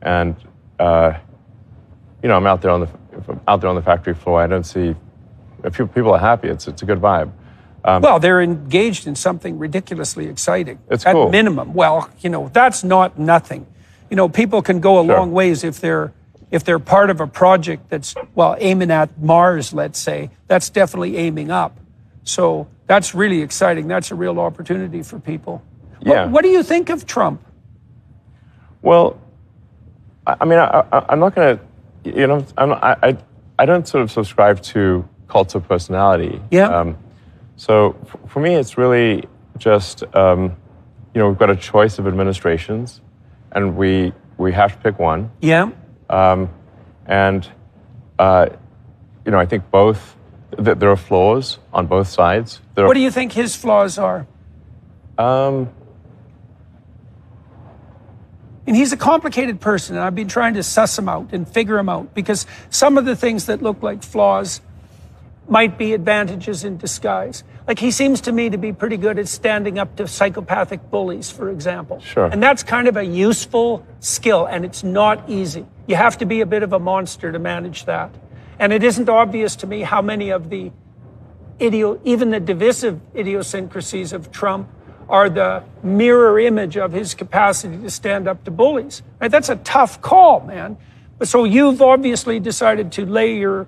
I'm out there on the factory floor. I don't see if people are happy. It's a good vibe. Well, they're engaged in something ridiculously exciting. It's at cool. minimum. Well, that's not nothing. People can go a long ways if they're part of a project that's aiming at Mars, let's say. That's definitely aiming up. So that's really exciting. That's a real opportunity for people. Yeah. What do you think of Trump? Well, I'm not going to. I don't sort of subscribe to cults of personality. Yeah. So for me, it's really just we've got a choice of administrations, and we have to pick one. Yeah. I think both. There are flaws on both sides. What do you think his flaws are? And he's a complicated person, and I've been trying to suss him out and figure him out, because some of the things that look like flaws might be advantages in disguise. Like, he seems to me to be pretty good at standing up to psychopathic bullies, for example. Sure. And that's kind of a useful skill, and it's not easy. You have to be a bit of a monster to manage that. And it isn't obvious to me how many of the even the divisive idiosyncrasies of Trump are the mirror image of his capacity to stand up to bullies. Right? That's a tough call, man. But so you've obviously decided to lay your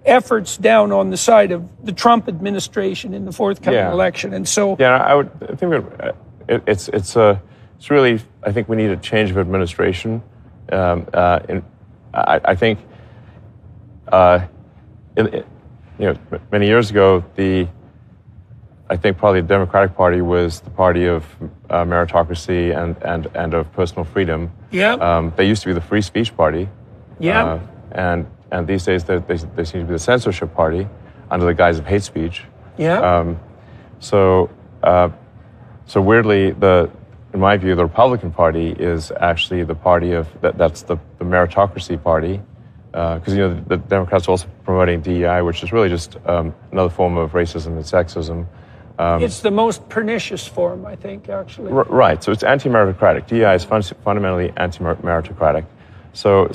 efforts down on the side of the Trump administration in the forthcoming election. And so I think it's really, I think we need a change of administration. I think, many years ago, I think probably the Democratic Party was the party of meritocracy and of personal freedom. Yeah. They used to be the free speech party. Yeah. And these days they seem to be the censorship party under the guise of hate speech. Yeah. So weirdly, in my view, the Republican Party is actually the party of that's the meritocracy party, because the Democrats are also promoting DEI, which is really just another form of racism and sexism. It's the most pernicious form, I think, actually. Right. So it's anti-meritocratic. DEI is fundamentally anti-meritocratic. So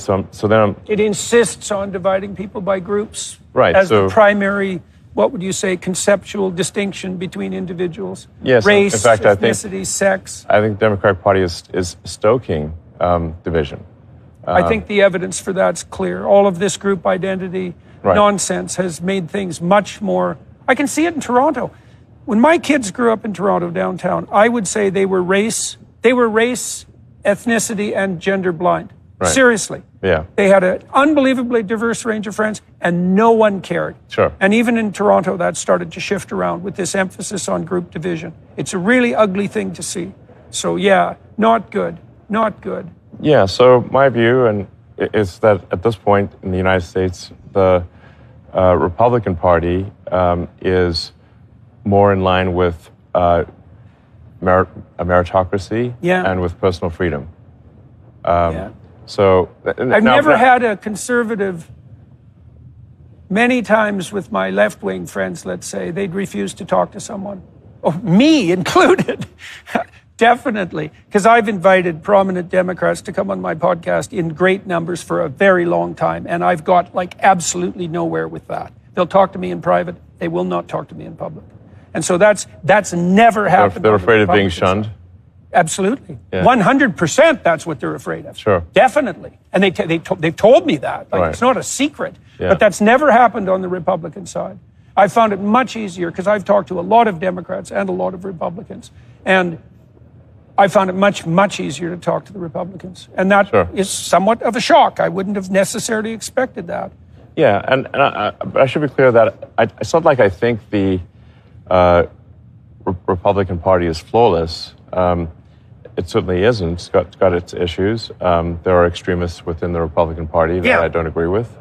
then it insists on dividing people by groups, right? As the primary, what would you say, conceptual distinction between individuals? Yes, race, in fact, ethnicity, sex. I think the Democratic Party is stoking division. I think the evidence for that's clear. All of this group identity nonsense has made things much more. I can see it in Toronto. When my kids grew up in Toronto downtown, I would say they were race, ethnicity, and gender blind. Right. Seriously. Yeah. They had an unbelievably diverse range of friends, and no one cared. Sure. And even in Toronto, that started to shift around with this emphasis on group division. It's a really ugly thing to see. So yeah, not good. Not good. Yeah, so my view is that at this point in the United States, the Republican Party is more in line with a meritocracy and with personal freedom. So I've never had a conservative. Many times with my left-wing friends, let's say, they'd refuse to talk to someone, me included. Definitely, because I've invited prominent Democrats to come on my podcast in great numbers for a very long time, and I've got absolutely nowhere with that. They'll talk to me in private. They will not talk to me in public. And so that's never happened. They're afraid of being shunned? Absolutely. 100% that's what they're afraid of. Sure. Definitely. And they've told me that. It's not a secret. Yeah. But that's never happened on the Republican side. I found it much easier because I've talked to a lot of Democrats and a lot of Republicans. And I found it much, much easier to talk to the Republicans. And that is somewhat of a shock. I wouldn't have necessarily expected that. Yeah, and I should be clear that it's not like I think the Republican Party is flawless. It certainly isn't. It's got its issues. There are extremists within the Republican Party that I don't agree with.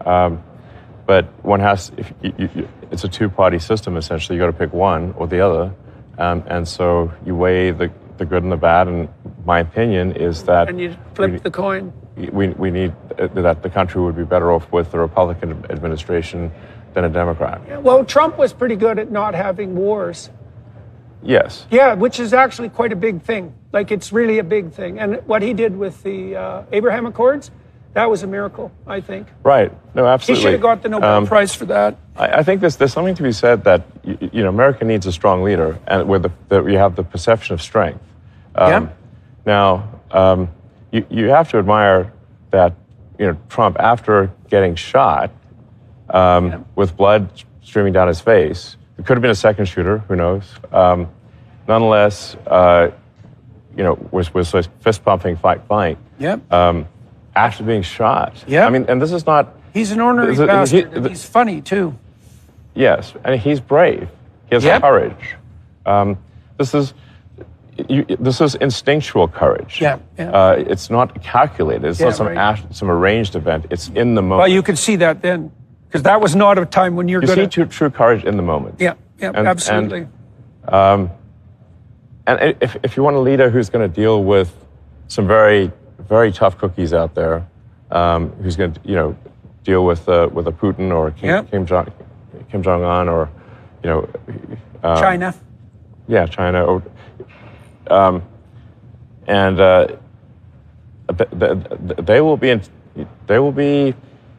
But one has, it's a two-party system, essentially. You got to pick one or the other. And so you weigh the good and the bad, and my opinion is that... And you flip the coin. We need that the country would be better off with a Republican administration than a Democrat. Yeah, well, Trump was pretty good at not having wars. Yes. Yeah, which is actually quite a big thing. It's really a big thing. And what he did with the Abraham Accords, that was a miracle, I think. Right. No, absolutely. He should have got the Nobel Prize for that. I think there's something to be said that America needs a strong leader, and where you have the perception of strength. Now, you have to admire that Trump, after getting shot with blood streaming down his face, it could have been a second shooter, who knows? Nonetheless, was fist pumping, fight. Yep. After being shot. Yeah. I mean, and this is not. He's an ornery bastard. And he's funny too. Yes, and he's brave. He has courage. This is instinctual courage. Yeah. It's not calculated. It's not some arranged event. It's in the moment. Well, you could see that then, because that was not a time when you see true courage in the moment. Yeah. Absolutely. And if you want a leader who's going to deal with some very, very tough cookies out there, who's going to deal with a Putin or Kim Jong-un or China. Yeah, China. Or,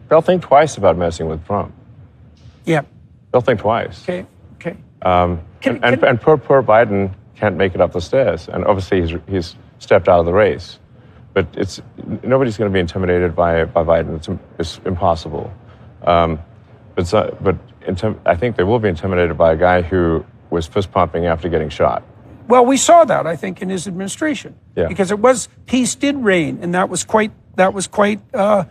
they'll think twice about messing with Trump. Yeah. They'll think twice. Okay. And poor Biden can't make it up the stairs, and obviously he's stepped out of the race. But nobody's going to be intimidated by Biden. It's impossible. I think they will be intimidated by a guy who was fist pumping after getting shot. Well, we saw that, I think, in his administration. Yeah. Because peace did reign, and that was quite. Well,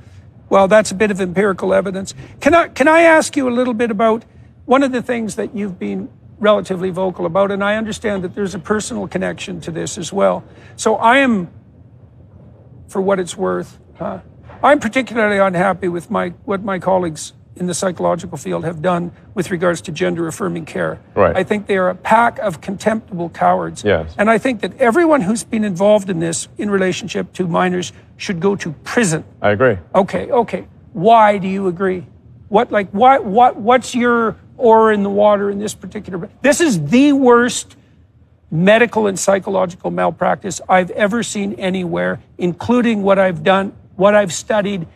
that's a bit of empirical evidence. Can I ask you a little bit about one of the things that you've been relatively vocal about, and I understand that there's a personal connection to this as well. So I am, for what it's worth, I'm particularly unhappy with what my colleagues in the psychological field have done with regards to gender-affirming care. Right. I think they are a pack of contemptible cowards. Yes. And I think that everyone who's been involved in this in relationship to minors should go to prison. I agree. Okay. Why do you agree? What's your oar in the water in this particular? This is the worst medical and psychological malpractice I've ever seen anywhere, including what I've done what I've studied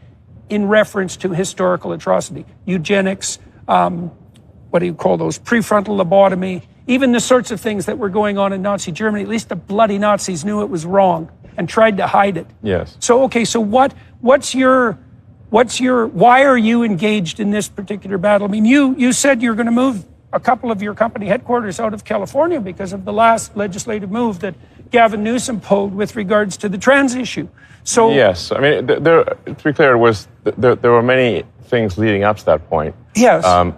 in reference to historical atrocity. Eugenics, what do you call those, prefrontal lobotomy, even the sorts of things that were going on in Nazi Germany. At least the bloody Nazis knew it was wrong and tried to hide it. Yes. So, okay, so what's your, why are you engaged in this particular battle? I mean, you said you're going to move a couple of your company headquarters out of California because of the last legislative move that Gavin Newsom pulled with regards to the trans issue. So yes, I mean, to be clear, there were many things leading up to that point. Yes. I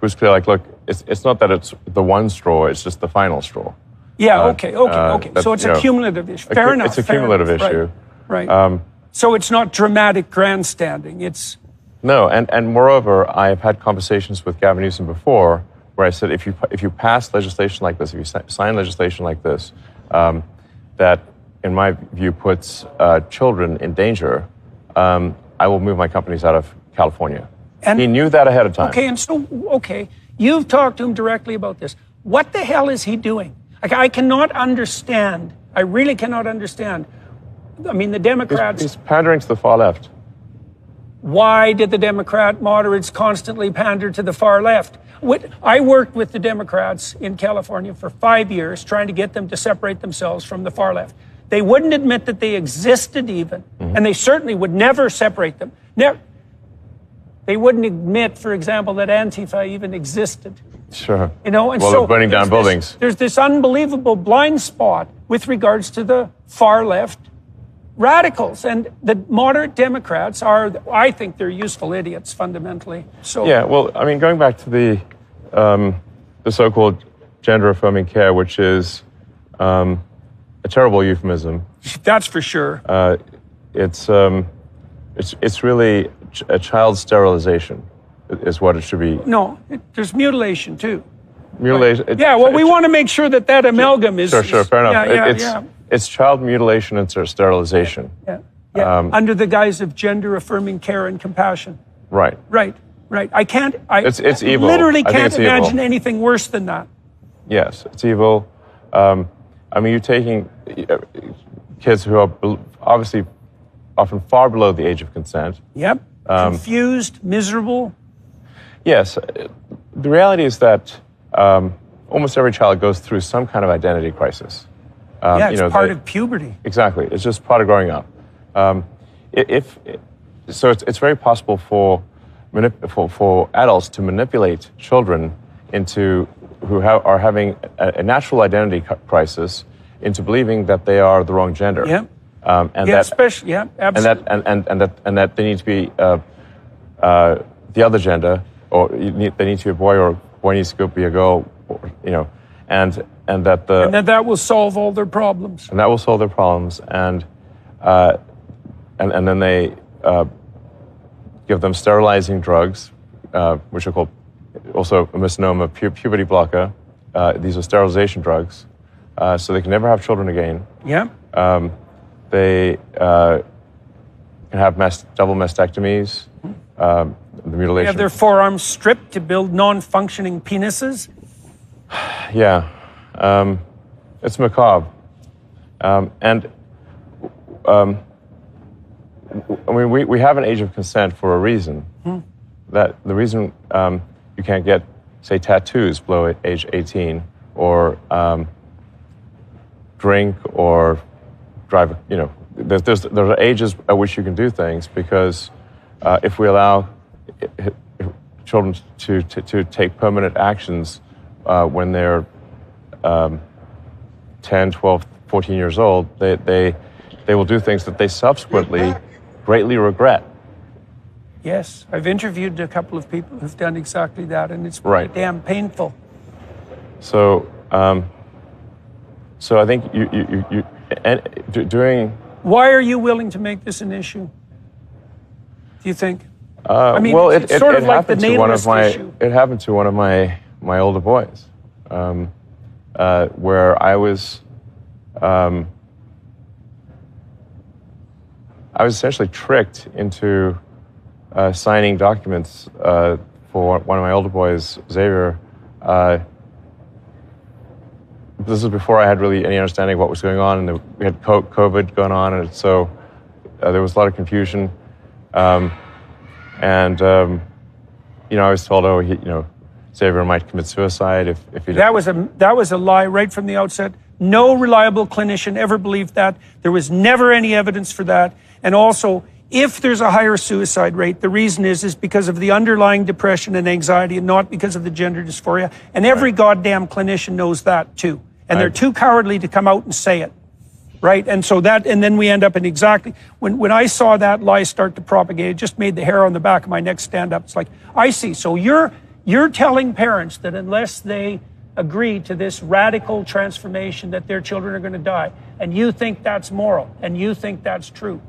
was clear, like, look, it's not that it's the one straw; it's just the final straw. Yeah. Okay. So it's a cumulative issue. Fair enough. It's a cumulative issue. Right. So it's not dramatic grandstanding. It's no, and moreover, I've had conversations with Gavin Newsom before where I said, if you pass legislation like this, if you sign legislation like this, that in my view puts children in danger, I will move my companies out of California. And he knew that ahead of time. Okay, and so you've talked to him directly about this. What the hell is he doing? Like, I cannot understand. I really cannot understand. I mean, the Democrats... He's pandering to the far left. Why did the Democrat moderates constantly pander to the far left? I worked with the Democrats in California for 5 years trying to get them to separate themselves from the far left. They wouldn't admit that they existed even, and they certainly would never separate them. They wouldn't admit, for example, that Antifa even existed. Sure. You know, and well, so they're burning down buildings. There's this unbelievable blind spot with regards to the far left radicals, and the moderate Democrats are, I think, they're useful idiots fundamentally. So yeah, well, I mean, going back to the so-called gender-affirming care, which is a terrible euphemism. That's for sure. It's really a child sterilization, is what it should be. No, there's mutilation too. Mutilation. Right. Yeah, well, we want to make sure that amalgam is. Sure, fair enough. Yeah. It's child mutilation and sterilization. Yeah. Under the guise of gender-affirming care and compassion. Right. I can't. It's evil. Literally can't imagine evil. anything worse than that. Yes, it's evil. I mean, you're taking kids who are obviously often far below the age of consent. Yep. Confused, miserable. Yes. The reality is that almost every child goes through some kind of identity crisis. It's part of puberty. Exactly. It's just part of growing up. It's very possible for adults to manipulate children who are having a natural identity crisis into believing that they are the wrong gender. Yeah. Absolutely. And that they need to be the other gender, or they need to be a boy, or boy needs to be a girl, and that will solve all their problems. And that will solve their problems, and then they give them sterilizing drugs, which are called also a misnomer, puberty blocker. These are sterilization drugs, so they can never have children again. Yeah. They can have double mastectomies, the mutilation. They have their forearms stripped to build non-functioning penises. Yeah. It's macabre. I mean, we have an age of consent for a reason. That the reason you can't get, say, tattoos below age 18, or drink or drive. There are ages at which you can do things, because if we allow children to take permanent actions when they're 10, 12, 14 years old, they will do things that they subsequently greatly regret. Yes, I've interviewed a couple of people who've done exactly that, and it's damn painful. So, I think doing. Why are you willing to make this an issue? Do you think? I mean, well, it's sort of like the nameless issue. It happened to one of my older boys, where I was essentially tricked into signing documents for one of my older boys, Xavier. This was before I had really any understanding of what was going on, and we had COVID going on, and so there was a lot of confusion. And I was told, Xavier might commit suicide if he did. That was a lie right from the outset. No reliable clinician ever believed that. There was never any evidence for that. And also, if there's a higher suicide rate, the reason is because of the underlying depression and anxiety and not because of the gender dysphoria. And every goddamn clinician knows that too. And they're too cowardly to come out and say it. Right? And so and then we end up in exactly, when I saw that lie start to propagate, it just made the hair on the back of my neck stand up. It's like, I see. So you're telling parents that unless they agree to this radical transformation that their children are going to die, and you think that's moral, and you think that's true.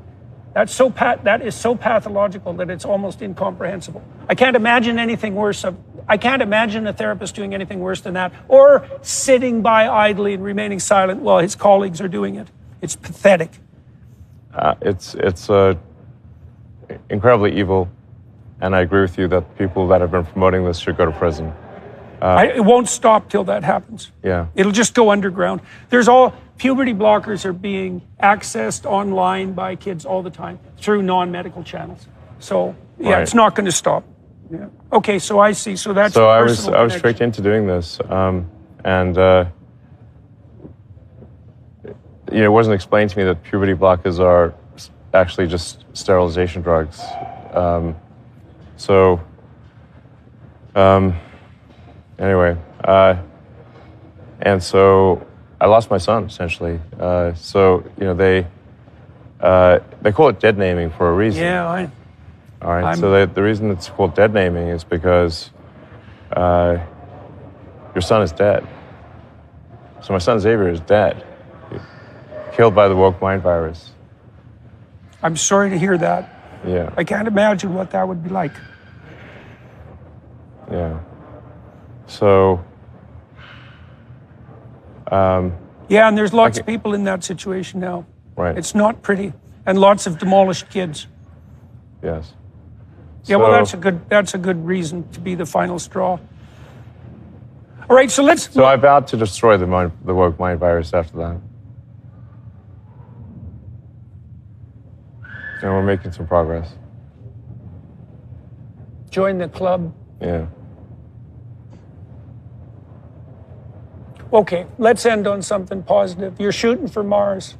That is so pathological that it's almost incomprehensible. I can't imagine anything worse. I can't imagine a therapist doing anything worse than that, or sitting by idly and remaining silent while his colleagues are doing it. It's pathetic. It's incredibly evil, and I agree with you that people that have been promoting this should go to prison. It won't stop till that happens. Yeah. It'll just go underground. Puberty blockers are being accessed online by kids all the time through non-medical channels. So, yeah, right. It's not going to stop. Yeah. Okay, so I see. So that's so I was tricked into doing this, it wasn't explained to me that puberty blockers are actually just sterilization drugs. Anyway, and so I lost my son essentially. They call it dead naming for a reason. Yeah, all right. So the reason it's called dead naming is because your son is dead. So my son Xavier is dead, killed by the woke mind virus. I'm sorry to hear that. Yeah. I can't imagine what that would be like. Yeah. So. Yeah, and there's lots of people in that situation now. Right. It's not pretty, and lots of demolished kids. Yes. Yeah, well, that's a good reason to be the final straw. All right, so let's. So I vowed to destroy the woke mind virus after that, and we're making some progress. Join the club. Yeah. Okay, let's end on something positive. You're shooting for Mars.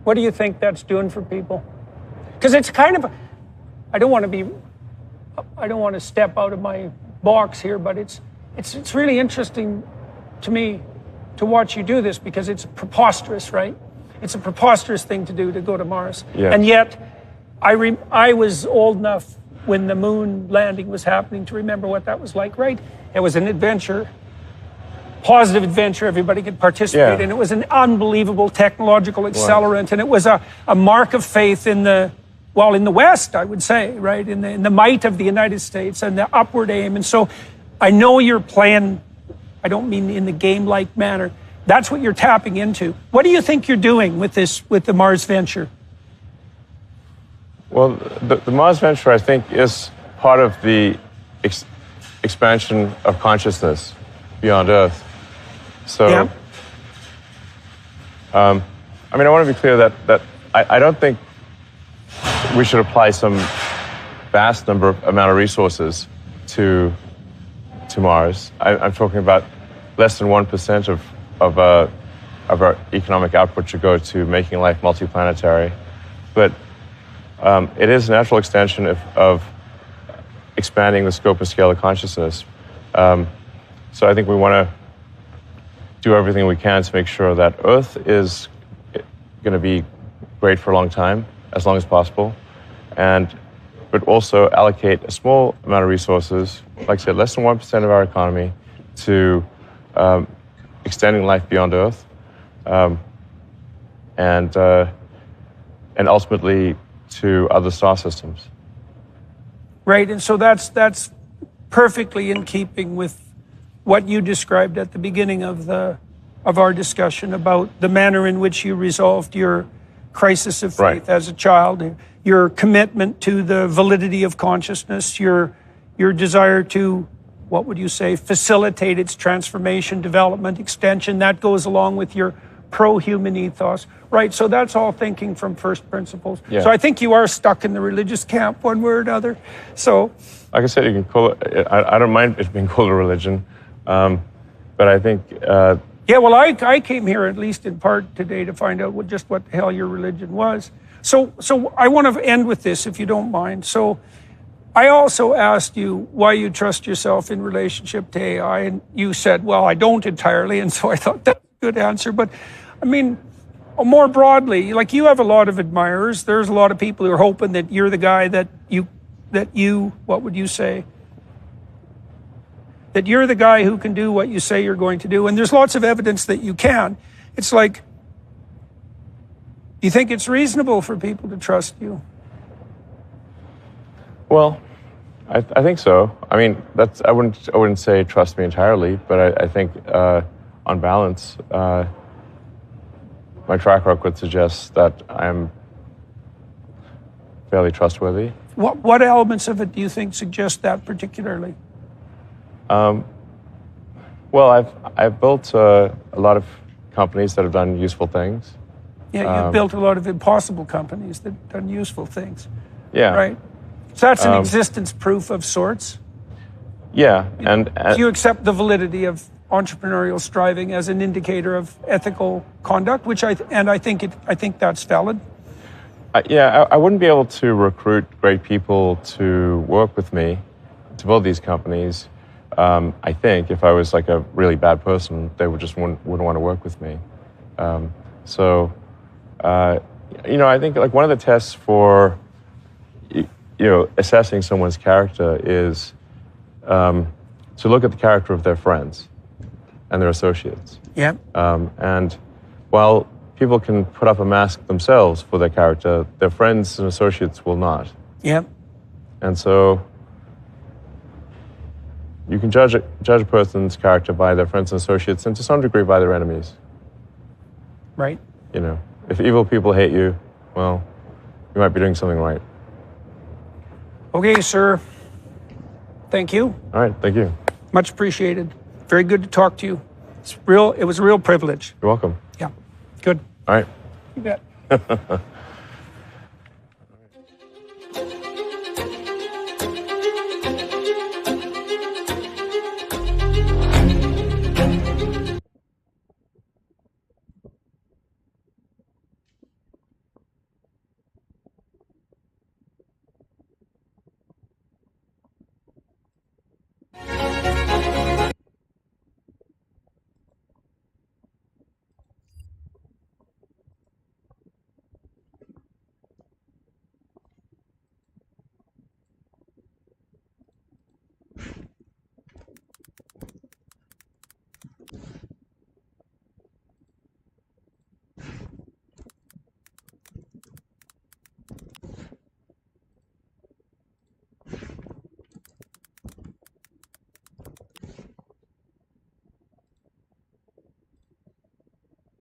What do you think that's doing for people? Because it's kind of, I don't want to step out of my box here, but it's really interesting to me to watch you do this because it's preposterous, right? It's a preposterous thing to do, to go to Mars. Yeah. And yet, I was old enough when the moon landing was happening to remember what that was like, right? It was an adventure. Positive adventure, everybody could participate in. It was an unbelievable technological accelerant, and it was a mark of faith in the West, I would say, right? In the might of the United States and the upward aim. And so I know you're playing, I don't mean in the game-like manner, that's what you're tapping into. What do you think you're doing with the Mars venture? Well, the Mars venture, I think, is part of the expansion of consciousness beyond Earth. So, yeah. I want to be clear that I don't think we should apply some vast amount of resources to Mars. I'm talking about less than 1% of our economic output should go to making life multiplanetary. But it is a natural extension of expanding the scope and scale of consciousness. So I think we want to do everything we can to make sure that Earth is going to be great for a long time, as long as possible, but also allocate a small amount of resources, like I said, less than 1% of our economy, to extending life beyond Earth, and ultimately to other star systems. Right, and so that's perfectly in keeping with what you described at the beginning of our discussion about the manner in which you resolved your crisis of faith as a child, your commitment to the validity of consciousness, your desire to, what would you say, facilitate its transformation, development, extension. That goes along with your pro-human ethos, right? So that's all thinking from first principles. Yeah. So I think you are stuck in the religious camp one way or another. So, like I said, you can call it. I don't mind it being called a religion, but I think. Yeah, well, I came here at least in part today to find out just what the hell your religion was. So I want to end with this, if you don't mind. So I also asked you why you trust yourself in relationship to AI, and you said, well, I don't entirely, and so I thought that's a good answer. But, I mean, more broadly, like you have a lot of admirers. There's a lot of people who are hoping that you're the guy that you, what would you say? That you're the guy who can do what you say you're going to do. And there's lots of evidence that you can. It's like, do you think it's reasonable for people to trust you? Well, I think so. I mean, I wouldn't say trust me entirely, but I think on balance, my track record suggests that I'm fairly trustworthy. What elements of it do you think suggest that particularly? Well, I've built a lot of companies that have done useful things. Yeah, you've built a lot of impossible companies that have done useful things. Yeah. Right. So that's an existence proof of sorts. Yeah, and do you accept the validity of entrepreneurial striving as an indicator of ethical conduct, which I think that's valid. I wouldn't be able to recruit great people to work with me to build these companies. I think if I was like a really bad person, they wouldn't want to work with me. I think like one of the tests for assessing someone's character is to look at the character of their friends and their associates. Yeah. And while people can put up a mask themselves for their character, their friends and associates will not. Yeah. And so you can judge a person's character by their friends and associates, and to some degree by their enemies. Right. If evil people hate you, well, you might be doing something right. Okay, sir. Thank you. All right, thank you. Much appreciated. Very good to talk to you. It was a real privilege. You're welcome. Yeah. Good. All right. You bet.